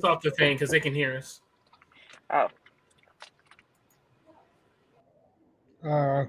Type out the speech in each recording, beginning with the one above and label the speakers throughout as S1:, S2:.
S1: off the thing because they can hear us.
S2: Oh.
S3: Uh,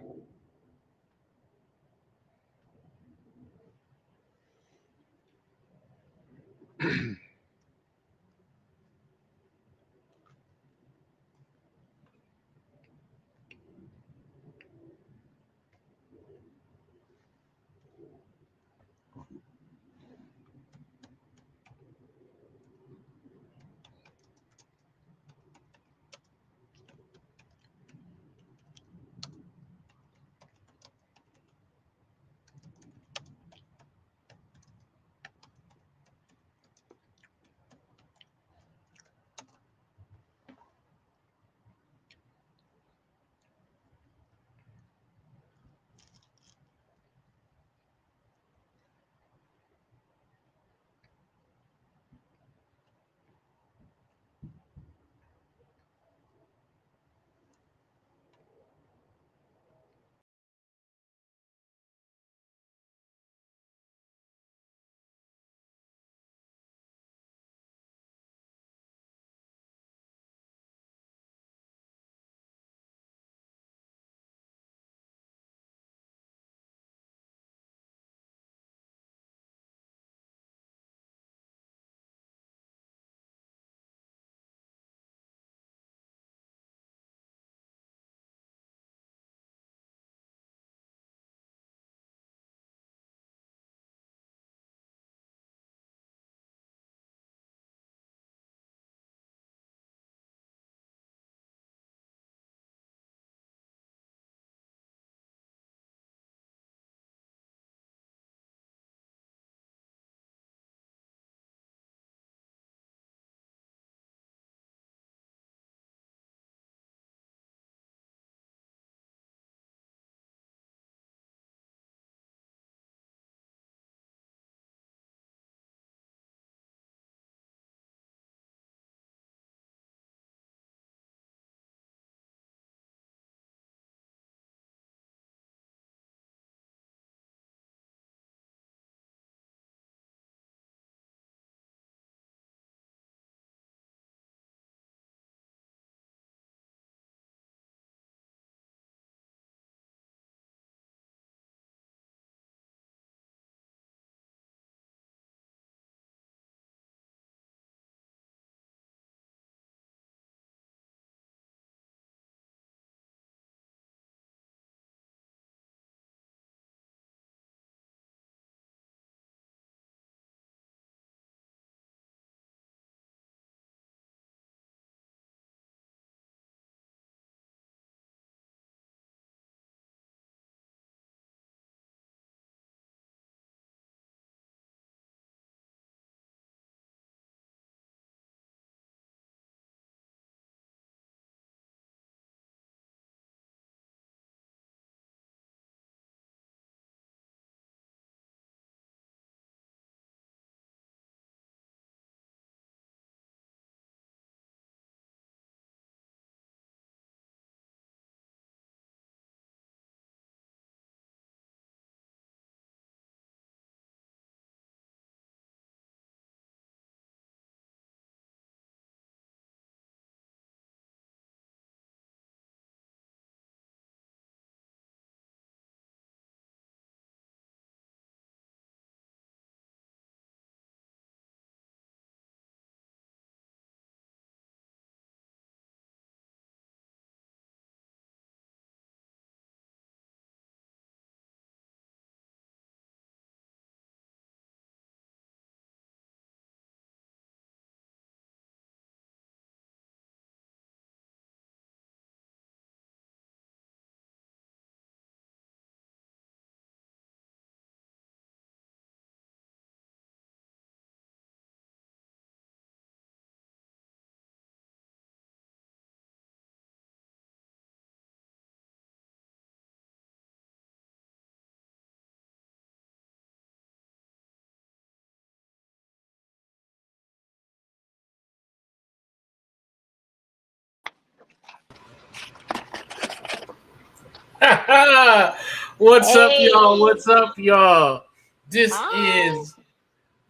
S1: What's up, y'all?
S2: Hey.
S1: What's up, y'all? This
S2: Hi.
S1: is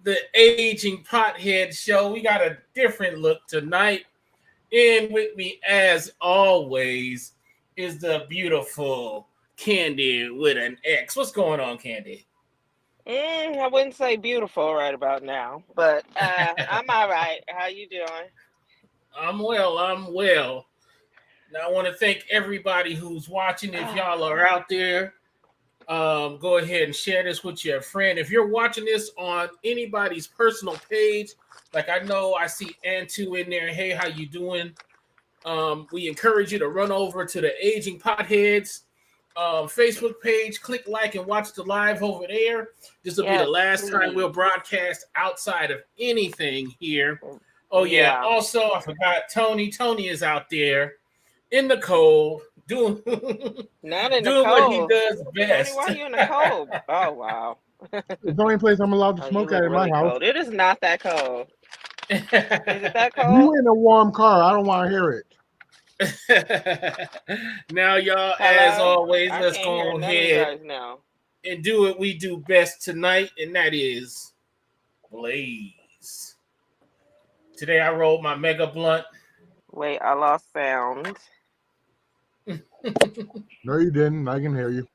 S1: the Aging Pothead Show. We got a different look tonight. And with me, as always, is the beautiful Candy with an X. What's going on, Candy?
S2: I wouldn't say beautiful right about now, but I'm all right. How you doing?
S1: I'm well. Now, I want to thank everybody who's watching. If y'all are out there, go ahead and share this with your friend. If you're watching this on anybody's personal page, like I know I see Antu in there. Hey, how you doing? We encourage you to run over to the Aging Potheads Facebook page, click like and watch the live over there. This will be the last time we'll broadcast outside of anything here. Oh yeah. Also, I forgot Tony. Tony is out there in the cold doing
S2: not in
S1: doing
S2: the cold.
S1: What he does best.
S2: Tony, why are you in the cold? Oh wow.
S3: It's the only place I'm allowed to smoke at in my house.
S2: Cold. It is not that cold. Is it that cold?
S3: You in a warm car. I don't want to hear it.
S1: Now, y'all, as always, let's go ahead and do what we do best tonight, and that is Blaze. Today I rolled my mega blunt.
S2: Wait, I lost sound.
S3: No, you didn't. I can hear you.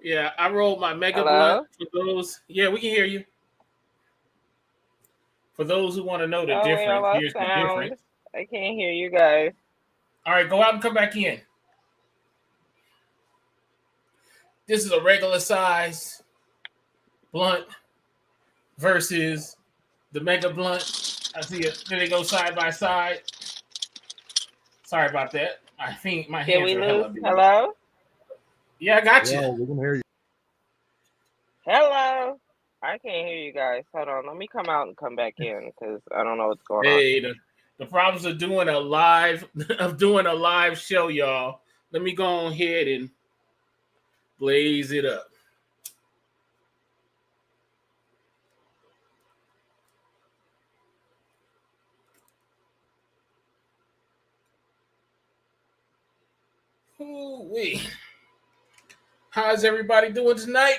S1: Yeah, I rolled my mega blunt for those. Yeah, we can hear you. For those who want to know the difference, here's the difference.
S2: I can't hear you guys.
S1: All right, go out and come back in. This is a regular size blunt versus the mega blunt. I see it. Then they go side by side. Sorry about that. I think my hands are hella big.
S2: Hello?
S1: Yeah, I got you.
S3: Yeah, we can hear you.
S2: Hello? I can't hear you guys. Hold on. Let me come out and come back in because I don't know what's going on.
S1: Hey, the problems of doing a live show, y'all. Let me go ahead and blaze it up. Ooh-wee. How's everybody doing tonight?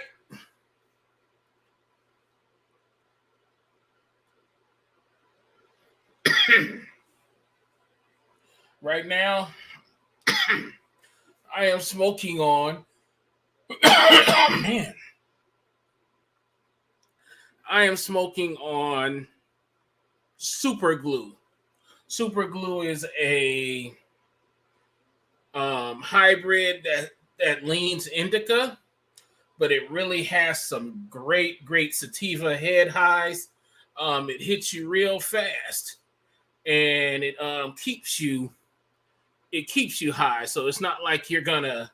S1: Right now, I am smoking on. Man, I am smoking on Super Glue. Super Glue is a hybrid that leans indica, but it really has some great sativa head highs. It hits you real fast, and it keeps you high. So it's not like you're gonna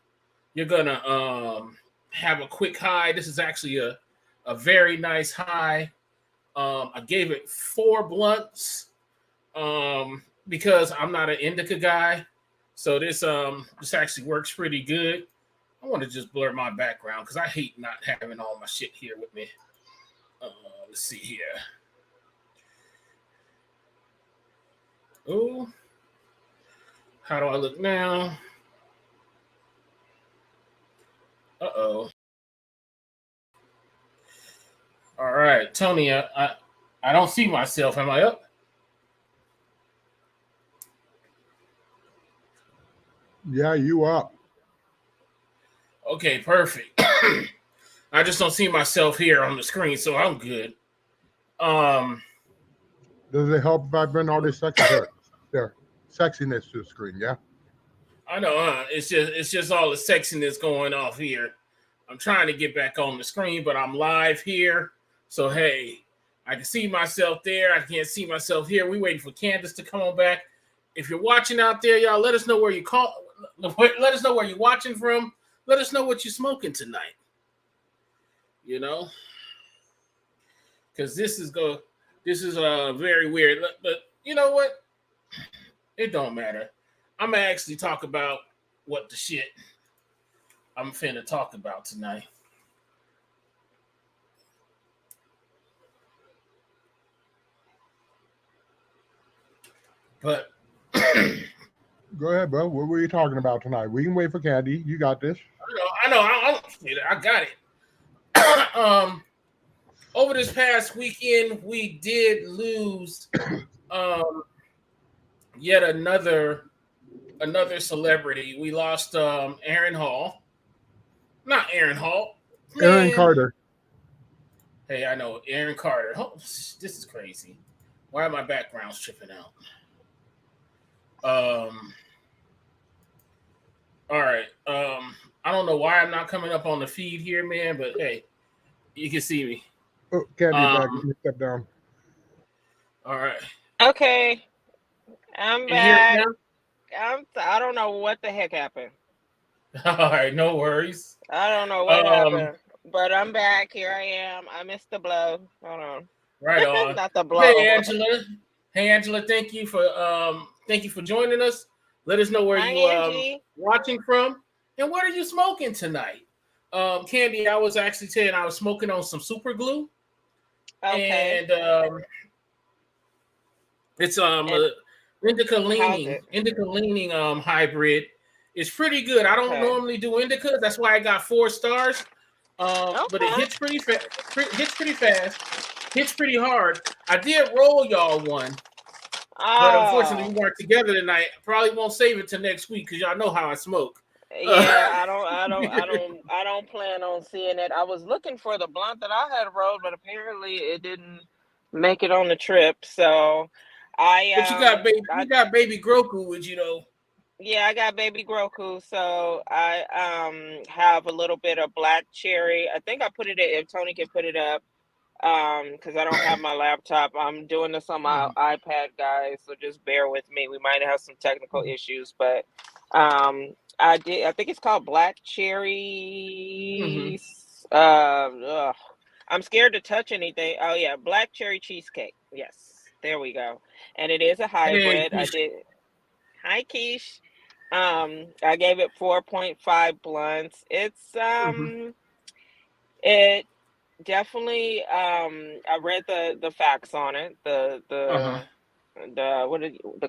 S1: have a quick high. This is actually a very nice high. I gave it 4 blunts because I'm not an indica guy. So this actually works pretty good. I want to just blur my background because I hate not having all my shit here with me. Let's see here. Oh, how do I look now? Uh-oh. All right, Tony, I don't see myself. Am I up?
S3: Yeah, you up.
S1: Okay, perfect. I just don't see myself here on the screen, so I'm good.
S3: Does it help if I bring all this sexiness to the screen? Yeah.
S1: I know, it's just all the sexiness going off here. I'm trying to get back on the screen, but I'm live here. So hey, I can see myself there. I can't see myself here. We waiting for Candace to come on back. If you're watching out there, y'all, let us know where you call. Let us know where you're watching from. Let us know what you're smoking tonight. You know, because this is very weird. But you know what? It don't matter. I'm gonna actually talk about what the shit I'm finna talk about tonight. But
S3: go ahead, bro. What were you talking about tonight? We can wait for Candy. You got this.
S1: I know. I got it. over this past weekend, we did lose yet another celebrity. We lost Aaron Hall. Not Aaron Hall.
S3: Aaron
S1: Man.
S3: Carter.
S1: Hey, I know Aaron Carter. Oh, this is crazy. Why are my backgrounds tripping out? All right. I don't know why I'm not coming up on the feed here, man, but hey, you can see me.
S3: Oh, Candy back. Let me step down.
S1: All right.
S2: Okay, I'm
S1: Can you hear
S2: back.
S1: me
S2: I don't know what the heck happened.
S1: now? All right, no worries.
S2: I don't know what happened, but I'm back. Here I am. I missed the blow. Hold on.
S1: Right on.
S2: Not the blow.
S1: Hey, Angela. Hey, Angela. Thank you for joining us. Let us know where
S2: Hi,
S1: you
S2: Angie.
S1: watching from, and what are you smoking tonight? Candy, I was actually saying I was smoking on some super glue.
S2: Okay.
S1: And it's a indica
S2: it?
S1: leaning hybrid. It's pretty good. I don't
S2: Okay.
S1: normally do indicas. That's why I got 4 stars. But it
S2: Okay.
S1: hits pretty fast. Hits pretty hard. I did roll y'all one, but unfortunately we weren't together tonight. Probably won't save it till next week because y'all know how I smoke.
S2: Yeah, I don't plan on seeing it. I was looking for the blunt that I had rolled, but apparently it didn't make it on the trip. So
S1: But you got baby Groku with you though.
S2: yeah, I got baby Groku. So I have a little bit of black cherry. I think I put it in, if Tony can put it up. Because I don't have my laptop. I'm doing this on my iPad, guys, so just bear with me. We might have some technical issues, but I think it's called black cherry. I'm scared to touch anything. Oh yeah, black cherry cheesecake. Yes, there we go. And it is a hybrid.
S1: Hey,
S2: Hi, Keish. I gave it 4.5 blunts. It's it definitely I read the facts on it, the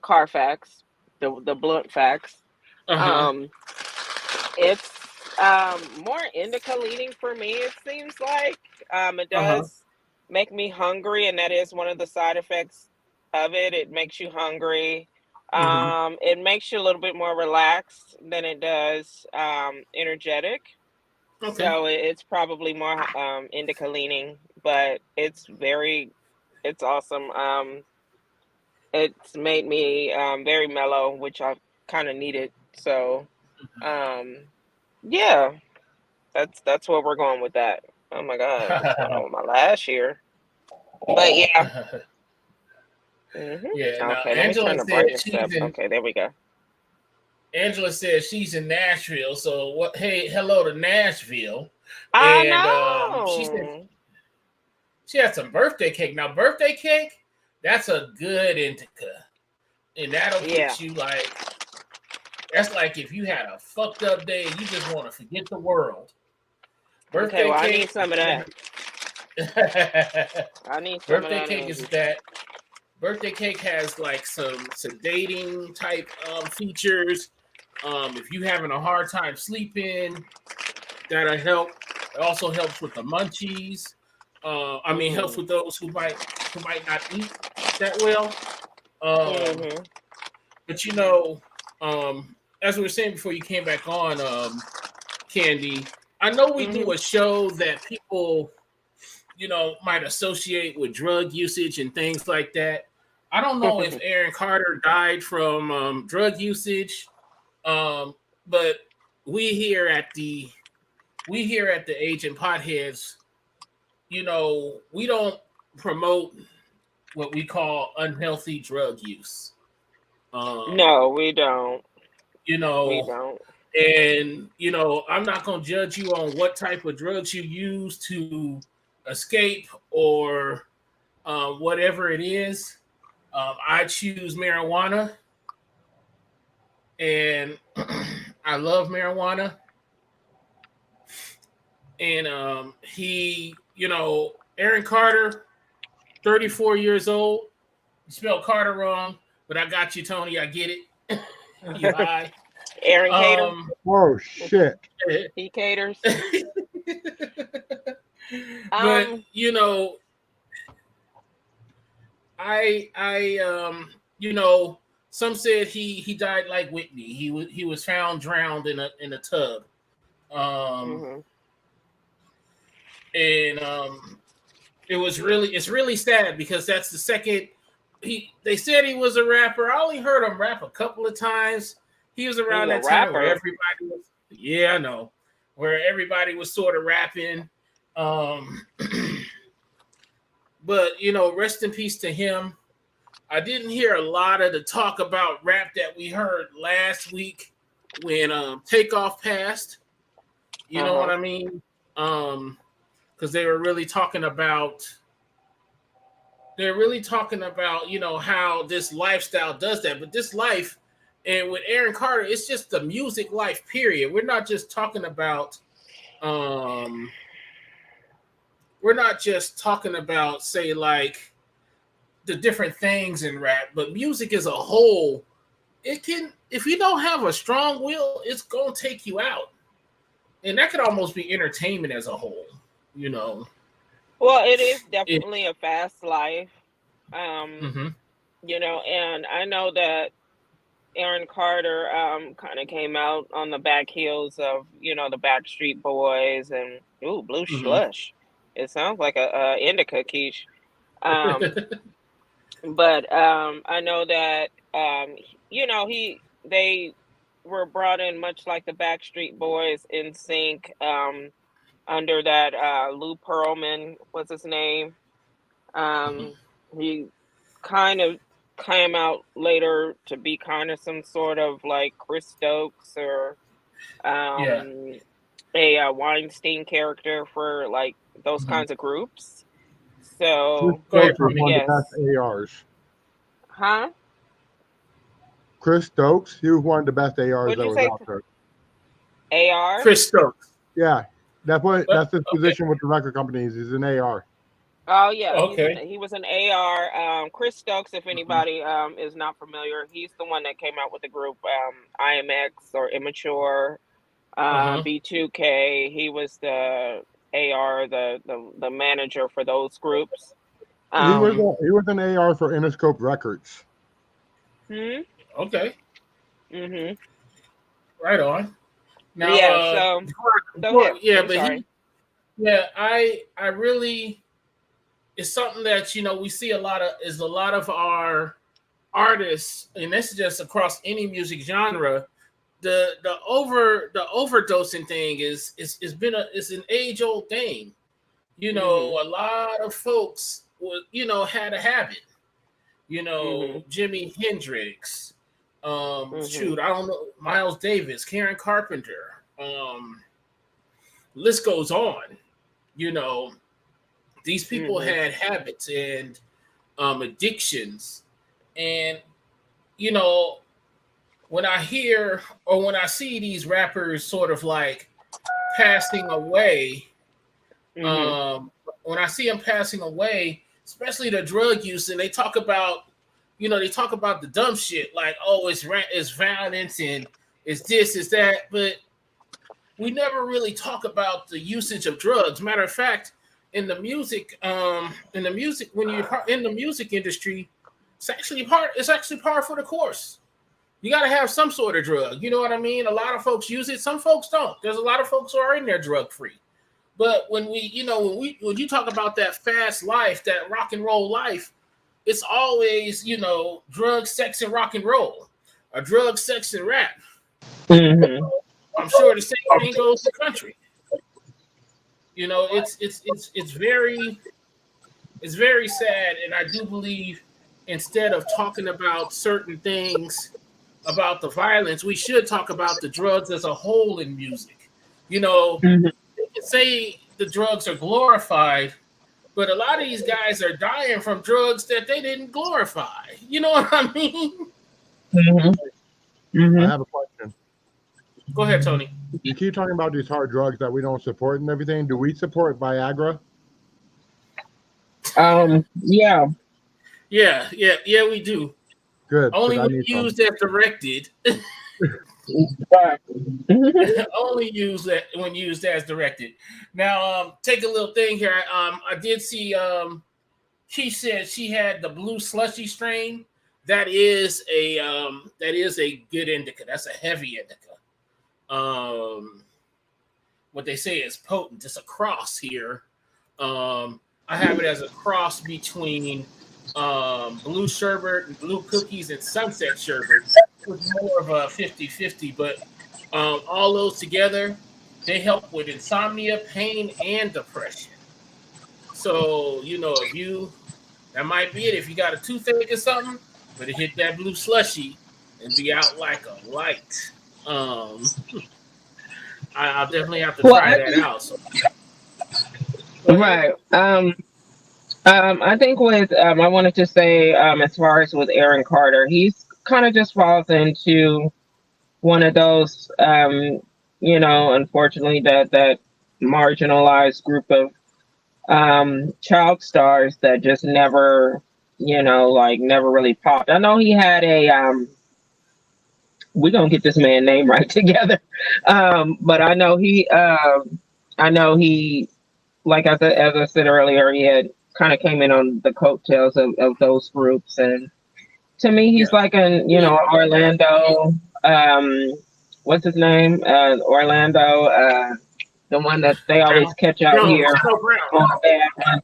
S2: Carfax, the blunt facts. It's more indica leaning for me, it seems like. It does make me hungry, and that is one of the side effects of it. It makes you hungry. It makes you a little bit more relaxed than it does energetic.
S1: Okay.
S2: So it's probably more indica leaning, but it's awesome. It's made me very mellow, which I kind of needed. So yeah, that's where we're going with that. Oh my God, what's going on with my lash here? But yeah.
S1: Yeah. Now
S2: Okay, let me
S1: Angela
S2: turn the
S1: said
S2: brightness up. Okay, there we go.
S1: Angela says she's in Nashville. So what? Hey, hello to Nashville.
S2: I
S1: And she said
S2: know.
S1: she had some birthday cake. Now, birthday cake, that's a good indica. And that'll get you like, that's like if you had a fucked up day and you just want to forget the world. Birthday
S2: I
S1: cake.
S2: need some of that. I need some
S1: birthday
S2: of that
S1: cake
S2: energy.
S1: is that. Birthday cake has like some sedating type features. If you're having a hard time sleeping, that'll help. It also helps with the munchies. Helps with those who might not eat that well. But you know, as we were saying before you came back on, Candy, I know we do a show that people, might associate with drug usage and things like that. I don't know if Aaron Carter died from drug usage, but we here at the Agent Potheads, we don't promote what we call unhealthy drug use.
S2: No, we don't. We don't.
S1: And I'm not gonna judge you on what type of drugs you use to escape or whatever it is. I choose marijuana, and I love marijuana. And Aaron Carter, 34 years old. You spelled Carter wrong, but I got you, Tony. I get it. You high.
S2: Aaron Cater.
S3: Oh shit.
S2: He caters.
S1: But
S2: Um,
S1: you know, some said he died like Whitney. He was found drowned in a tub. Um,
S2: mhm.
S1: and it's really sad because that's the second they said he was a rapper. I only heard him rap a couple of times. He was
S2: He's
S1: around
S2: a
S1: that time where
S2: rapper.
S1: everybody was, yeah, I know, where everybody was sort of rapping. Um, but rest in peace to him. I didn't hear a lot of the talk about rap that we heard last week when Takeoff passed. You know what
S2: Uh-huh.
S1: I mean? Because they were really talking about how this lifestyle does that. But this life, and with Aaron Carter, it's just the music life. Period. We're not just talking about say like the different things in rap, but music as a whole, it can, if you don't have a strong will, it's gonna take you out. And that could almost be entertainment as a whole, you know.
S2: Well, it is
S1: It,
S2: definitely a fast life. Um,
S1: mm-hmm,
S2: and I know that Aaron Carter kind of came out on the back heels of, the Backstreet Boys and Blue
S1: mm-hmm.
S2: Slush. It sounds like a indica quiche. Um, but I know that they were brought in much like the Backstreet Boys in sync under that Lou Pearlman was his name. Um, he kind of came out later to be kind of some sort of like Chris Stokes or
S1: Yeah.
S2: a Weinstein character for like those
S1: Mm-hmm.
S2: kinds of groups.
S3: Chris
S2: So
S1: Go ahead,
S3: Stokes was
S1: Tony.
S3: one of the
S2: yes,
S3: best ARs.
S2: huh?
S3: Chris Stokes, he was one of the best ARs
S2: What'd
S3: that
S2: you
S3: was
S2: say?
S3: out there.
S2: AR?
S1: Chris Stokes.
S3: Yeah,
S1: But
S3: that's his
S1: okay.
S3: position with the record companies. He's an AR.
S2: Oh yeah,
S1: Okay.
S2: he was an AR. Chris Stokes, if
S1: Mm-hmm.
S2: anybody is not familiar, he's the one that came out with the group IMX or Immature,
S1: Uh-huh.
S2: B2K. He was the AR, the manager for those groups.
S1: Mm-hmm.
S3: He was an AR for Interscope Records.
S2: Hmm.
S1: Okay.
S2: Mhm.
S1: Right on. Now,
S2: Yeah. So go ahead.
S1: yeah,
S2: I'm
S1: but
S2: sorry.
S1: I really, it's something that we see a lot of our artists, and this is just across any music genre. The overdosing thing is an age old thing.
S2: Mhm.
S1: A lot of folks had a habit.
S2: Mhm.
S1: Jimi Hendrix,
S2: Mhm.
S1: shoot, I don't know, Miles Davis, Karen Carpenter, list goes on. You know, these people
S2: Mhm.
S1: had habits and addictions, and you know, when I hear or when I see these rappers sort of like passing away,
S2: Mhm.
S1: um, when I see them passing away, especially the drug use, and they talk about the dumb shit like, oh, it's violence and it's this, it's that, but we never really talk about the usage of drugs. Matter of fact, when you're in the music industry, it's actually par for the course. You got to have some sort of drug. You know what I mean? A lot of folks use it. Some folks don't. There's a lot of folks who are in there drug free. But when you talk about that fast life, that rock and roll life, it's always drugs, sex, and rock and roll, or drugs, sex, and rap.
S2: Mhm.
S1: I'm sure the same thing goes to country. It's very sad, and I do believe instead of talking about certain things about the violence, we should talk about the drugs as a whole in music.
S2: Mhm.
S1: They can say the drugs are glorified, but a lot of these guys are dying from drugs that they didn't glorify. You know what I mean?
S2: Mhm.
S3: I
S2: Mhm.
S3: have a question.
S1: Go ahead, Tony.
S3: You keep talking about these hard drugs that we don't support and everything. Do we support Viagra?
S2: Yeah.
S1: Yeah, we do.
S3: Good, because
S1: Only
S3: I
S1: when
S3: need some.
S1: used as directed.
S2: Right.
S1: Only use that when used as directed. Now, take a little thing here. I did see. She said she had the blue slushy strain. That is a good indica. That's a heavy indica. What they say is potent. It's a cross here. I have it as a cross between blue sherbet and blue cookies and sunset sherbet, with more of a 50-50, but all those together, they help with insomnia, pain, and depression. So, that might be it. If you got a toothache or something, better hit that blue slushy and be out like a light. I'll definitely have to try that out. So.
S2: Right. I think with I wanted to say as far as with Aaron Carter, he's kind of just falls into one of those unfortunately that marginalized group of child stars that just never never really popped. I know he had a we're gonna get this man name right together. But I know he like as I said earlier, he had kind of came in on the coattails of those groups, and to me he's like an Orlando what's his name? Orlando, the one that they always catch out here on a bad one.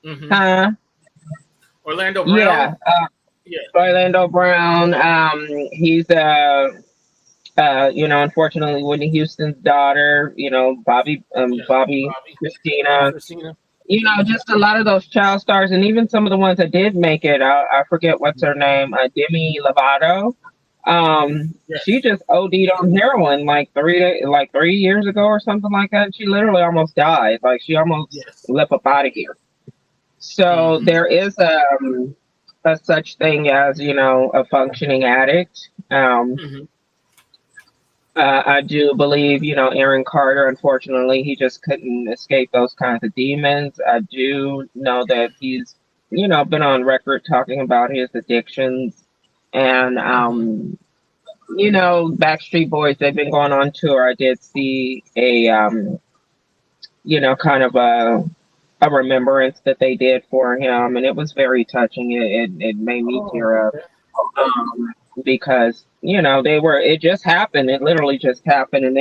S1: Mm-hmm.
S2: Huh?
S1: Orlando Brown.
S2: Yeah. Orlando Brown. He's unfortunately Whitney Houston's daughter. Bobby Christina. Just a lot of those child stars, and even some of the ones that did make it. I forget what's her name. Demi Lovato. She just OD'd on heroin like 3 years ago or something like that. She literally almost died. Like she almost left up out of here. So there is a such thing as a functioning addict. I do believe Aaron Carter. Unfortunately, he just couldn't escape those kinds of demons. I do know that he's been on record talking about his addictions. And, Backstreet Boys, they've been going on tour. I did see a, kind of a remembrance that they did for him. And it was very touching. It made me tear up because, it just happened. It literally just happened. And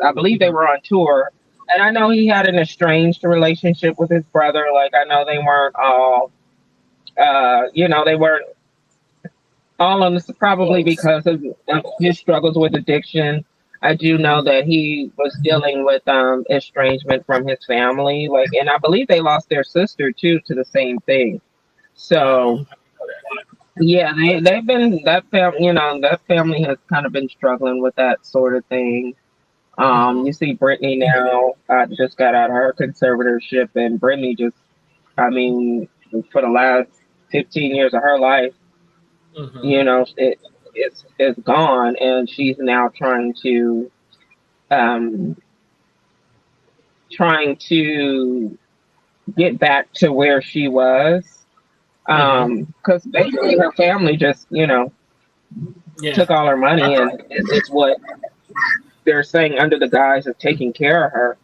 S2: I believe they were on tour. And I know he had an estranged relationship with his brother. Like, I know they weren't all, they weren't all on this probably because of his struggles with addiction. I do know that he was dealing with estrangement from his family, and I believe they lost their sister too to the same thing. So yeah, they've been that family has kind of been struggling with that sort of thing. You see Brittany now just got out of her conservatorship, and Brittany just, for the last 15 years of her life, it's gone, and she's now trying to get back to where she was, because basically her family just took all her money, and it's what they're saying under the guise of taking care of her.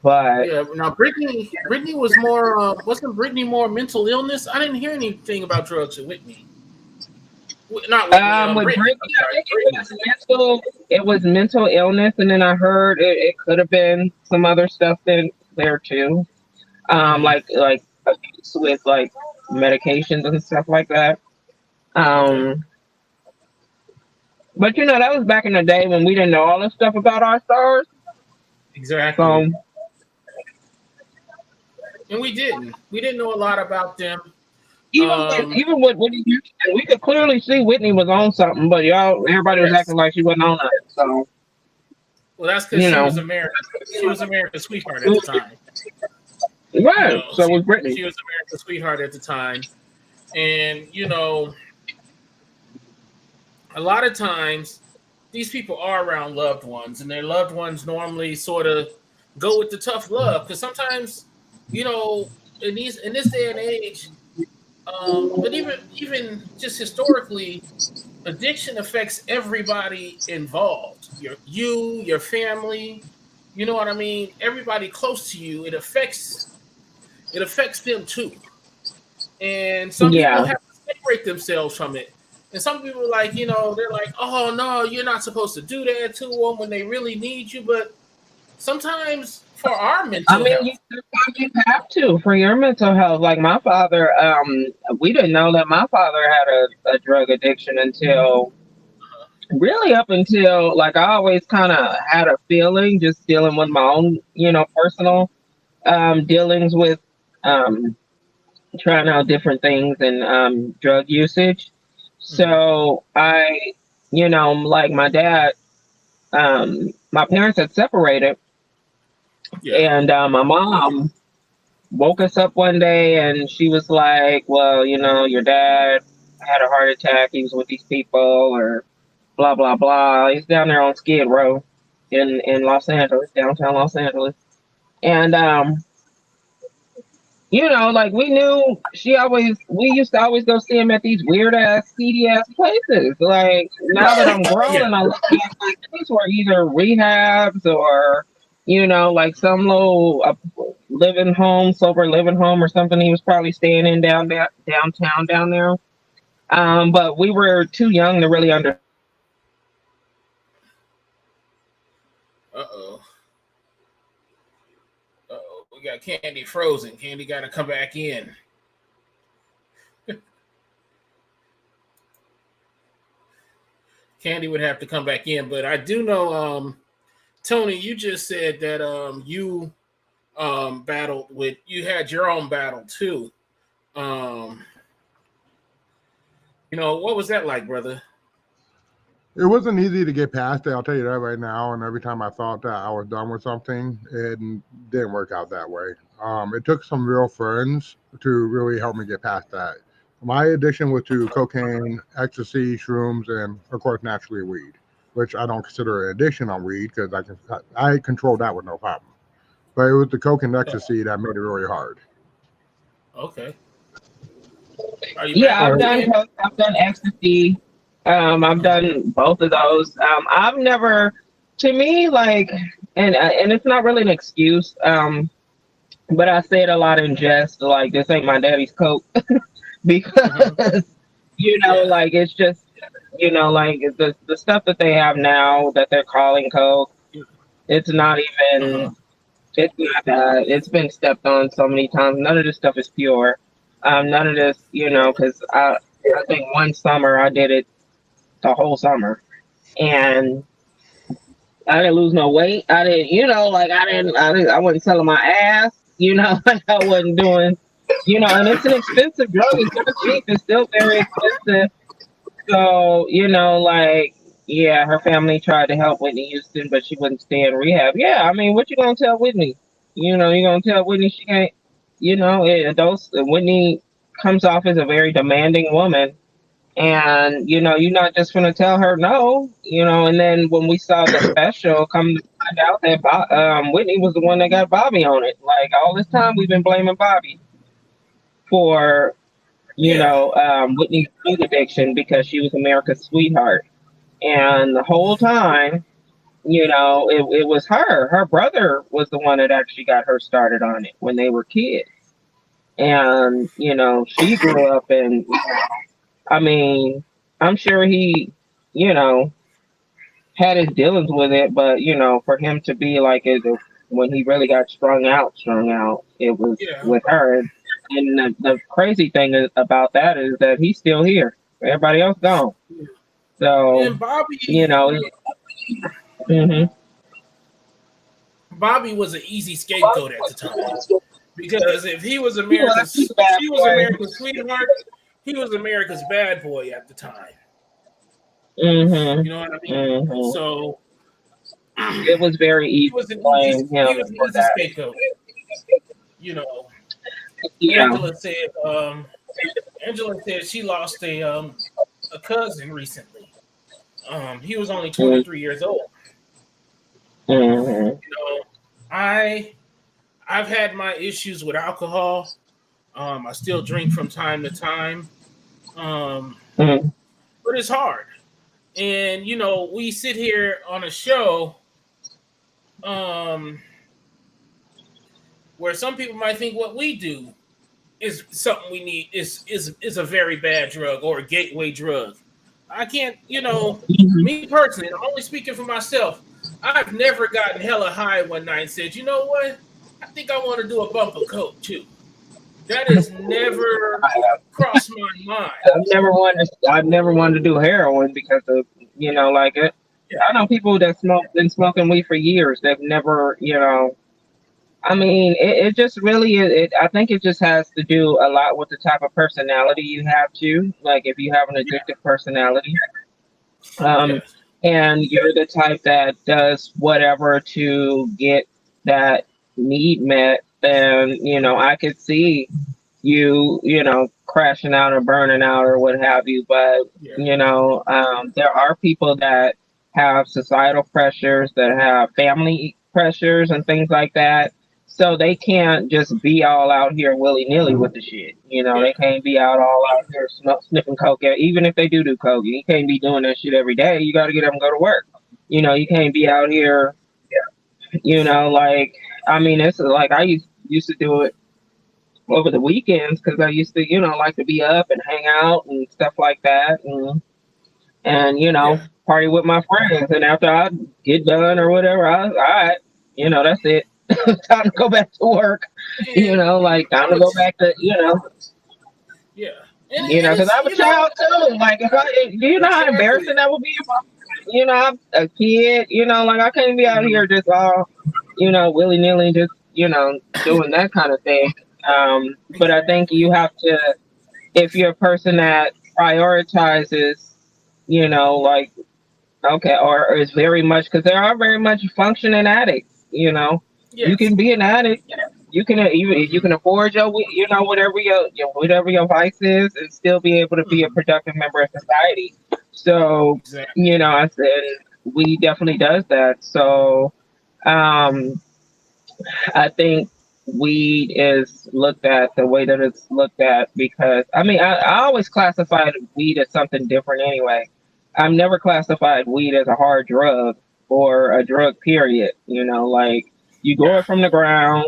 S2: But
S1: now Brittany was more wasn't Brittany more mental illness? I didn't hear anything about drugs with Whitney. Not with
S2: Brittany, I think it was mental illness, and then I heard it could have been some other stuff there too, like abuse with like medications and stuff like that. But that was back in the day when we didn't know all this stuff about our stars.
S1: Exactly. And we didn't know a lot about them.
S2: Even with Whitney Houston, we could clearly see Whitney was on something, but everybody was acting like she wasn't on nothing. So,
S1: well, that's because she was American. She was America's sweetheart at the time.
S2: Right. So was Brittany.
S1: She was America's sweetheart at the time, and a lot of times these people are around loved ones, and their loved ones normally sort of go with the tough love, because sometimes in this day and age. But even just historically, addiction affects everybody involved. Your family. You know what I mean? Everybody close to you. It affects them too. And some people
S4: Yeah.
S1: have to separate themselves from it. And some people are like, they're like, oh no, you're not supposed to do that to them when they really need you. But sometimes for our
S4: I
S1: mental
S4: mean,
S1: health,
S4: you have to for your mental health. Like my father, we didn't know that my father had a drug addiction until really up until like I always kind of had a feeling just dealing with my own, personal dealings with um, trying out different things and drug usage.
S1: mhm,
S4: So like my dad, my parents had separated,
S1: yeah,
S4: and my mom woke us up one day and she was like, well, your dad had a heart attack. He was with these people or blah, blah, blah. He's down there on Skid Row in Los Angeles, downtown Los Angeles. And, like we used to always go see him at these weird ass, seedy ass places. Like now that I'm grown
S1: yeah,
S4: and I look at like these were either rehabs or, like some little sober living home or something he was probably staying in downtown down there. But we were too young to really understand.
S1: uh-oh, uh-oh. We got Candy frozen. Candy got to come back in. Candy would have to come back in, but I do know, Tony, you just said that you you had your own battle too. Um, what was that like, brother?
S3: It wasn't easy to get past it. I'll tell you that right now. And every time I thought that I was done with something, it didn't work out that way. It took some real friends to really help me get past that. My addiction was to cocaine, ecstasy, shrooms, and of course, naturally weed, which I don't consider an addiction on weed because I controlled that with no problem. But it was the coke and
S1: Oh,
S3: ecstasy that made it really hard.
S1: okay. Are you back
S4: Yeah, I've
S1: on,
S4: done
S1: Candy?
S4: coke, I've done ecstasy. I've done both of those. I've never, to me, like, and it's not really an excuse. But I say it a lot in jest, like this ain't my daddy's coke
S1: Hmm.
S4: because
S1: Yeah.
S4: like it's just like the stuff that they have now that they're calling coke. It's not
S1: Uh-huh.
S4: even. It's not that. It's been stepped on so many times. None of this stuff is pure. None of this,
S1: Yeah.
S4: because I think one summer I did it the whole summer, and I didn't lose no weight. I didn't, like I wasn't selling my ass. Like I wasn't doing, and it's an expensive drug. It's not cheap. It's still very expensive. So, like, yeah, her family tried to help Whitney Houston, but she wouldn't stay in rehab. Yeah, I mean, what you gonna tell Whitney? You gonna tell Whitney she can't, Whitney comes off as a very demanding woman. And, you're not just gonna tell her no, and then when we saw the special, come to find out that Whitney was the one that got Bobby on it. Like all this time we've been blaming Bobby for
S1: Yeah.
S4: Whitney's drug addiction because she was America's sweetheart. And the whole time, it was her. Her brother was the one that actually got her started on it when they were kids. And, she grew up and, I mean, I'm sure he, you know, had his dealings with it, but, for him to be like it, when he really got strung out, it was
S1: Yeah.
S4: with her. And the crazy thing about that is that he's still here. Everybody else gone. So,
S1: And Bobby,
S4: you know, hmm
S1: Bobby was an easy scapegoat at the time because if
S4: he's a bad
S1: she was
S4: boy.
S1: America's sweetheart, he was America's bad boy at the time.
S4: hmm
S1: You know what I mean?
S4: hmm
S1: So
S4: It was very
S1: he
S4: easy
S1: was
S4: to
S1: an easy
S4: blame him
S1: he was an
S4: for
S1: easy
S4: that.
S1: scapegoat. You know,
S4: Yeah.
S1: Angela said she lost a cousin recently. He was only 23 years old.
S4: Mm-hmm.
S1: You know, I've had my issues with alcohol. I still drink from time to time. Um,
S4: hmm
S1: but is hard. And you know, we sit here on a show where some people might think what we do is something we need is a very bad drug or a gateway drug. I can't, you know, me personally, I'm only speaking for myself. I've never gotten hella high one night and said, you know what? I think I want to do a bump of coke too. That has never crossed my mind.
S4: I've never wanted to do heroin because of, you know, like it. I know people that been smoking weed for years. They've never, you know. I mean, it just really is. I think it just has to do a lot with the type of personality you have too. Like if you have an addictive personality, and you're the type that does whatever to get that need met, and you know, I could see you know, crashing out or burning out or what have you. But you know, there are people that have societal pressures, that have family pressures and things like that. So they can't just be all out here willy-nilly with the shit. You know, they can't be all out here sniffing coke. Even if they do coke, you can't be doing that shit every day. You got to get up and go to work. You know, you can't be out here, you know, like, I mean, it's like I used to do it over the weekends because I used to, you know, like to be up and hang out and stuff like that. And you know, party with my friends. And after I get done or whatever, all right, you know, that's it. Time to go back to work, you know, like time to go back to, you know, you know, because I'm a child too. Like, do you know how embarrassing that would be if you know, I'm a kid, you know, like I can't be out here just all, you know, willy nilly, just, you know, doing that kind of thing. But I think you have to, if you're a person that prioritizes, you know, like, okay, or is very much, because there are very much functioning addicts, you know. You can be an addict. You can afford your, you know, whatever your vice is, and still be able to be a productive member of society. So, you know, I said weed definitely does that. So, I think weed is looked at the way that it's looked at because I mean I always classified weed as something different anyway. I've never classified weed as a hard drug or a drug period. You know, like. You grow it from the ground,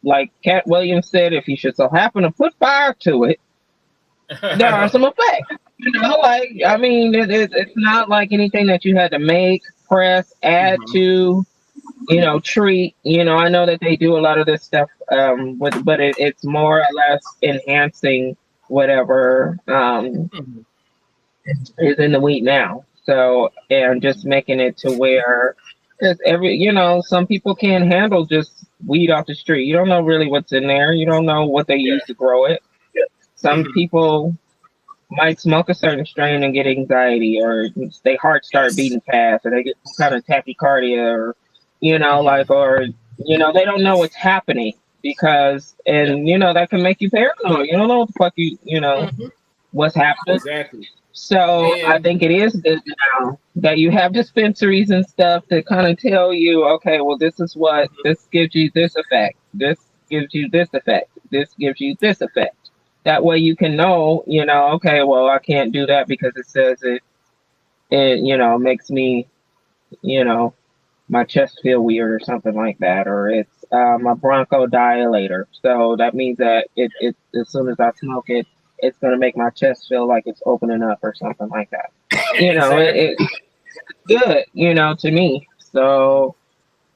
S4: like Cat Williams said, if you should so happen to put fire to it, there are some effects. You know, like, I mean, it's not like anything that you had to make, press, add to, you know, treat. You know, I know that they do a lot of this stuff, but it's more or less enhancing whatever is in the weed now. So, and just making it to where. Because you know, some people can't handle just weed off the street. You don't know really what's in there. You don't know what they use to grow it. Some people might smoke a certain strain and get anxiety, or their heart start beating fast, or they get some kind of tachycardia, or you know, like, or you know, they don't know what's happening because, and you know, that can make you paranoid. You don't know what the fuck you know, what's happening.
S1: Exactly.
S4: So I think it is good now that you have dispensaries and stuff to kind of tell you, okay, well, this is what, this gives you this effect. This gives you this effect. This gives you this effect. That way you can know, you know, okay, well, I can't do that because it says it you know, makes me, you know, my chest feel weird or something like that. Or it's my bronchodilator. So that means that it as soon as I smoke it, it's going to make my chest feel like it's opening up or something like that. You know, it's good, you know, to me. So,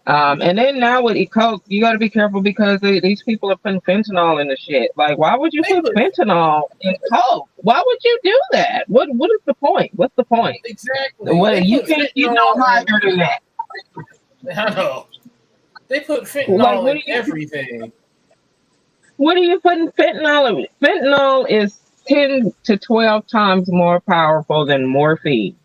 S4: and then now with coke, you got to be careful because these people are putting fentanyl in the shit. Like, why would you put fentanyl in coke? Why would you do that? What is the point? What's the point?
S1: Exactly.
S4: Well, you can't get no higher than that.
S1: I know. They put fentanyl in everything.
S4: What are you putting fentanyl in? Fentanyl is 10 to 12 times more powerful than morphine.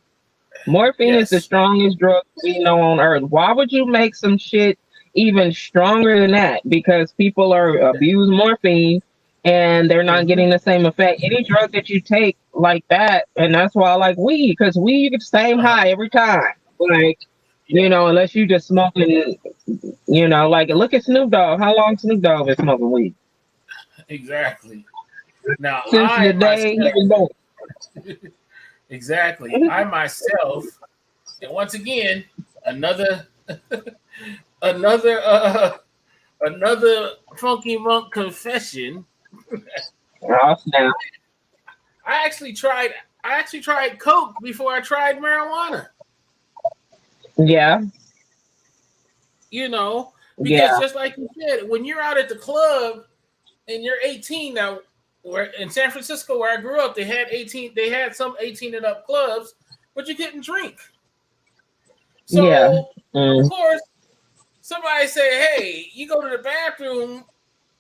S4: Morphine is the strongest drug we know on earth. Why would you make some shit even stronger than that? Because people are abusing morphine and they're not getting the same effect. Any drug that you take like that, and that's why I like weed, because weed you get the same high every time. Like, you know, unless you just smoking, you know, like look at Snoop Dogg. How long Snoop Dogg been smoking weed?
S1: Exactly. Now,
S4: Since the day he was born.
S1: Exactly. I myself, and once again, another another another funky monk confession.
S4: Oh, snap.
S1: I actually tried coke before I tried marijuana.
S4: Yeah,
S1: You know, because
S4: yeah,
S1: just like you said, when you're out at the club and you're 18 now, where in San Francisco where I grew up, they had some 18 and up clubs, but you couldn't drink.
S4: yeah.
S1: So of
S4: Mm.
S1: course, somebody say, "Hey, you go to the bathroom."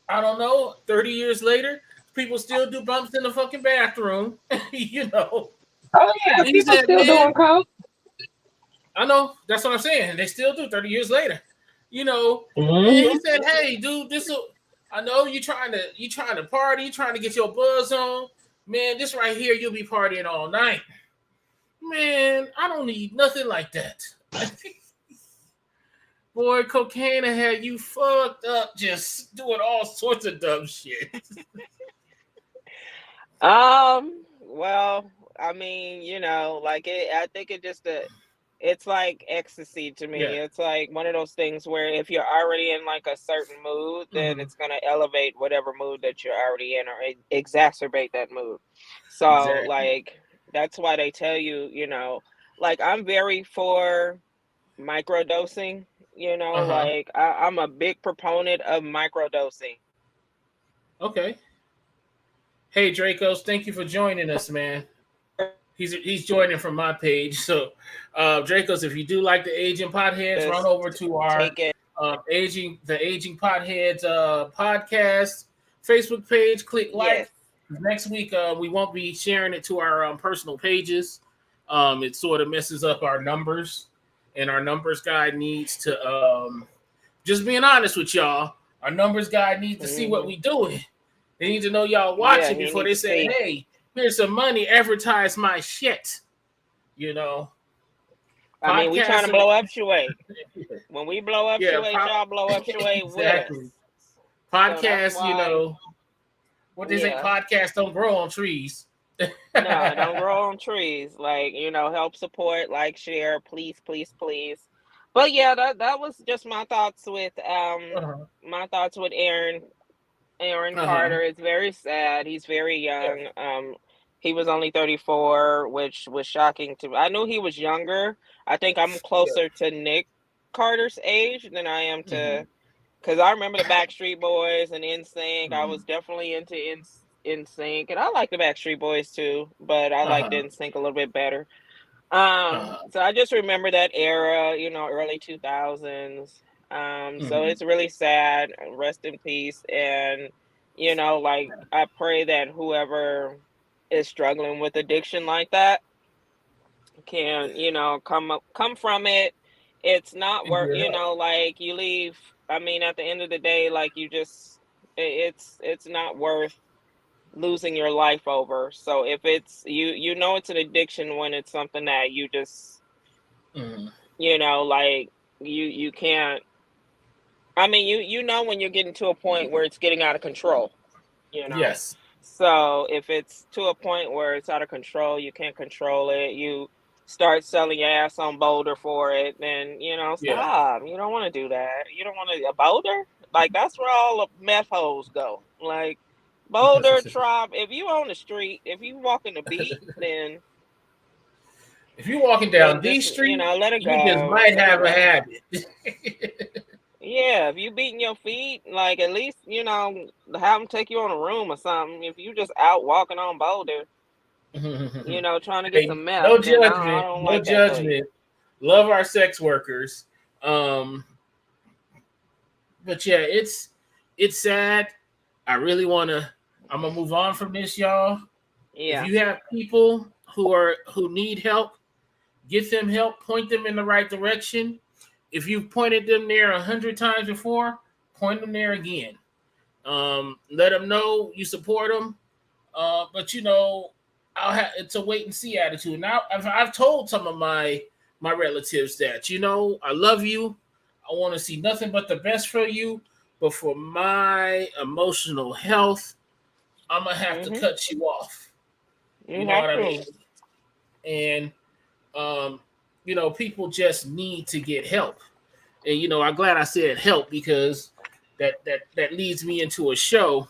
S1: I don't know. 30 years later, people still do bumps in the fucking bathroom. you know.
S4: Oh yeah,
S1: And he
S4: people
S1: said,
S4: still
S1: "Man,
S4: doing coke.
S1: I know. That's what I'm saying. They still do 30 years later. You know." And
S4: Hmm.
S1: he said, "Hey, dude, this will. I know you trying to party, you trying to get your buzz on. Man, this right here, you'll be partying all night. Man, I don't need nothing like that." Boy, cocaine had you fucked up just doing all sorts of dumb shit.
S2: Well, I mean, like I think it just it's like ecstasy to me.
S1: Yeah.
S2: It's like one of those things where if you're already in like a certain mood, then
S1: Mhm.
S2: it's gonna elevate whatever mood that you're already in or exacerbate that mood. So
S1: Exactly.
S2: like that's why they tell you, like I'm very for microdosing,
S1: Uh-huh.
S2: like I'm a big proponent of microdosing.
S1: Okay. Hey Dracos, thank you for joining us, man. He's joining from my page. So Dracos, if you do like the Aging Potheads, run
S2: Just
S1: over to our
S2: take it.
S1: Aging Potheads podcast Facebook page. Click
S2: Yes.
S1: like. Next week we won't be sharing it to our personal pages. It sort of messes up our numbers, and our numbers guy needs to just being honest with y'all. Our numbers guy needs to see what
S2: Hmm.
S1: we doing. They need to know y'all
S2: Yeah,
S1: watching
S2: he
S1: before
S2: need
S1: they
S2: to
S1: say,
S2: see.
S1: "Hey, here's some money. Advertise my shit." You know,
S2: I mean, we trying to
S1: podcasting.
S2: blow up Shuey. When we blow up
S1: Yeah,
S2: Shuey, y'all blow up Shuey with us.
S1: exactly.
S2: So that's
S1: Podcasts. You
S2: why,
S1: know what they say.
S2: yeah.
S1: Podcasts don't grow on trees.
S2: No, don't grow on trees. Like, help support, like, share, please, please, please. But yeah, that was just
S1: uh-huh.
S2: my thoughts with Aaron
S1: Uh-huh.
S2: Carter. Is very sad. He's very
S1: Yeah.
S2: young. He was only 34, which was shocking to me. I knew he was younger. I think I'm
S1: Yeah.
S2: closer to Nick Carter's age than I am
S1: Mm-hmm.
S2: to, because I remember the Backstreet Boys and NSYNC. I
S1: Mm-hmm.
S2: was definitely into NSYNC, and I like the Backstreet Boys too, but I liked
S1: Uh-huh.
S2: NSYNC a little bit better.
S1: Uh-huh.
S2: So I just remember that era, early 2000s. So
S1: Mm-hmm.
S2: it's really sad. Rest in peace. And, like I pray that whoever is struggling with addiction like that can, come from it. It's not
S1: And
S2: worth,
S1: get help.
S2: like you leave. I mean, at the end of the day, like you just, it's not worth losing your life over. So if it's it's an addiction when it's something that you just,
S1: Mm-hmm.
S2: like you can't. I mean, when you're getting to a point where it's getting out of control, you know.
S1: Yes.
S2: So if it's to a point where it's out of control, you can't control it. You start selling your ass on Boulder for it, then
S1: Yeah.
S2: stop. You don't want to do that. You don't want to a Boulder. Like that's where all the meth hoes go. Like Boulder, Trop. If you on the street, if you walking the beat,
S1: If you're walking
S2: then
S1: down
S2: just
S1: these streets,
S2: let it
S1: you just
S2: go.
S1: might
S2: Let it
S1: have a
S2: go.
S1: habit.
S2: Yeah, if you beating your feet, like at least have them take you on a room or something. If you just out walking on Boulder, trying to get
S1: Hey,
S2: some meth,
S1: no
S2: then I
S1: judgment,
S2: don't
S1: no
S2: like that for you.
S1: judgment. Love our sex workers. Um, but yeah, it's sad. I really wanna. I'm gonna move on from this, y'all. If
S2: Yeah.
S1: you have people who need help, get them help. Point them in the right direction. If you've pointed them there 100 times before, point them there again. Let them know you support them. But I'll have it's a wait and see attitude. Now I've told some of my relatives that I love you. I want to see nothing but the best for you. But for my emotional health, I'm gonna have to
S2: Mhm.
S1: cut you off. You
S2: You
S1: know
S2: have
S1: what I
S2: to.
S1: mean? and people just need to get help. And I'm glad I said help, because that leads me into a show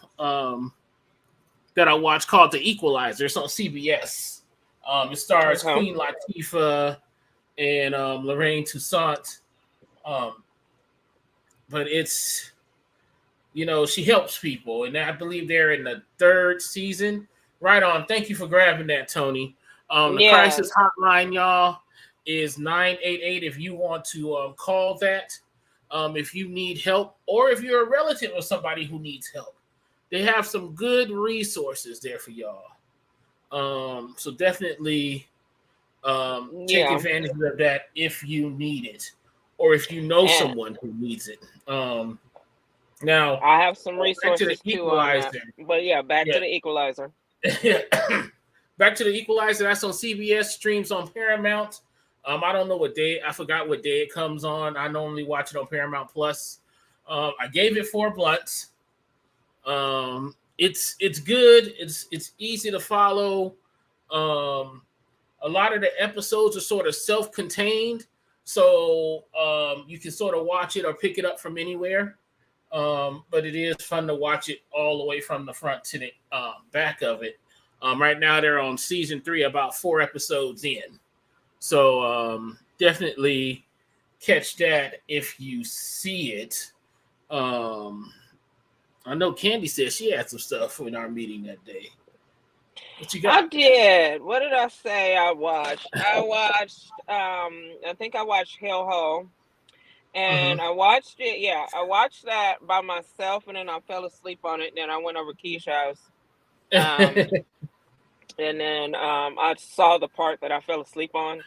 S1: that I watched called The Equalizer. It's on CBS. It stars
S2: Okay.
S1: Queen Latifah and Lorraine Toussaint. But it's, she helps people, and I believe they're in the 3rd season. Right on. Thank you for grabbing that, Tony. The crisis hotline, y'all, is 988 if you want to call that. If you need help, or if you're a relative of somebody who needs help. They have some good resources there for y'all. So definitely take advantage of that if you need it, or if you know someone who needs it. Now
S2: I have some resources too on that. But back to the Equalizer.
S1: Back to the Equalizer. That's on CBS, streams on Paramount. I don't know what day. I forgot what day it comes on. I normally watch it on Paramount Plus. I gave it 4 blunts. It's good. It's easy to follow. A lot of the episodes are sort of self-contained, so you can sort of watch it or pick it up from anywhere. But it is fun to watch it all the way from the front to the back of it. Right now they're on season 3, about 4 episodes in. So definitely catch that if you see it. I know Candy said she had some stuff in our meeting that day. What you got?
S2: I did. What did I say I watched? I think I watched Hell Hole. And I watched it. Yeah, I watched that by myself, and then I fell asleep on it. And then I went over to Keisha's house. And then I saw the part that I fell asleep on,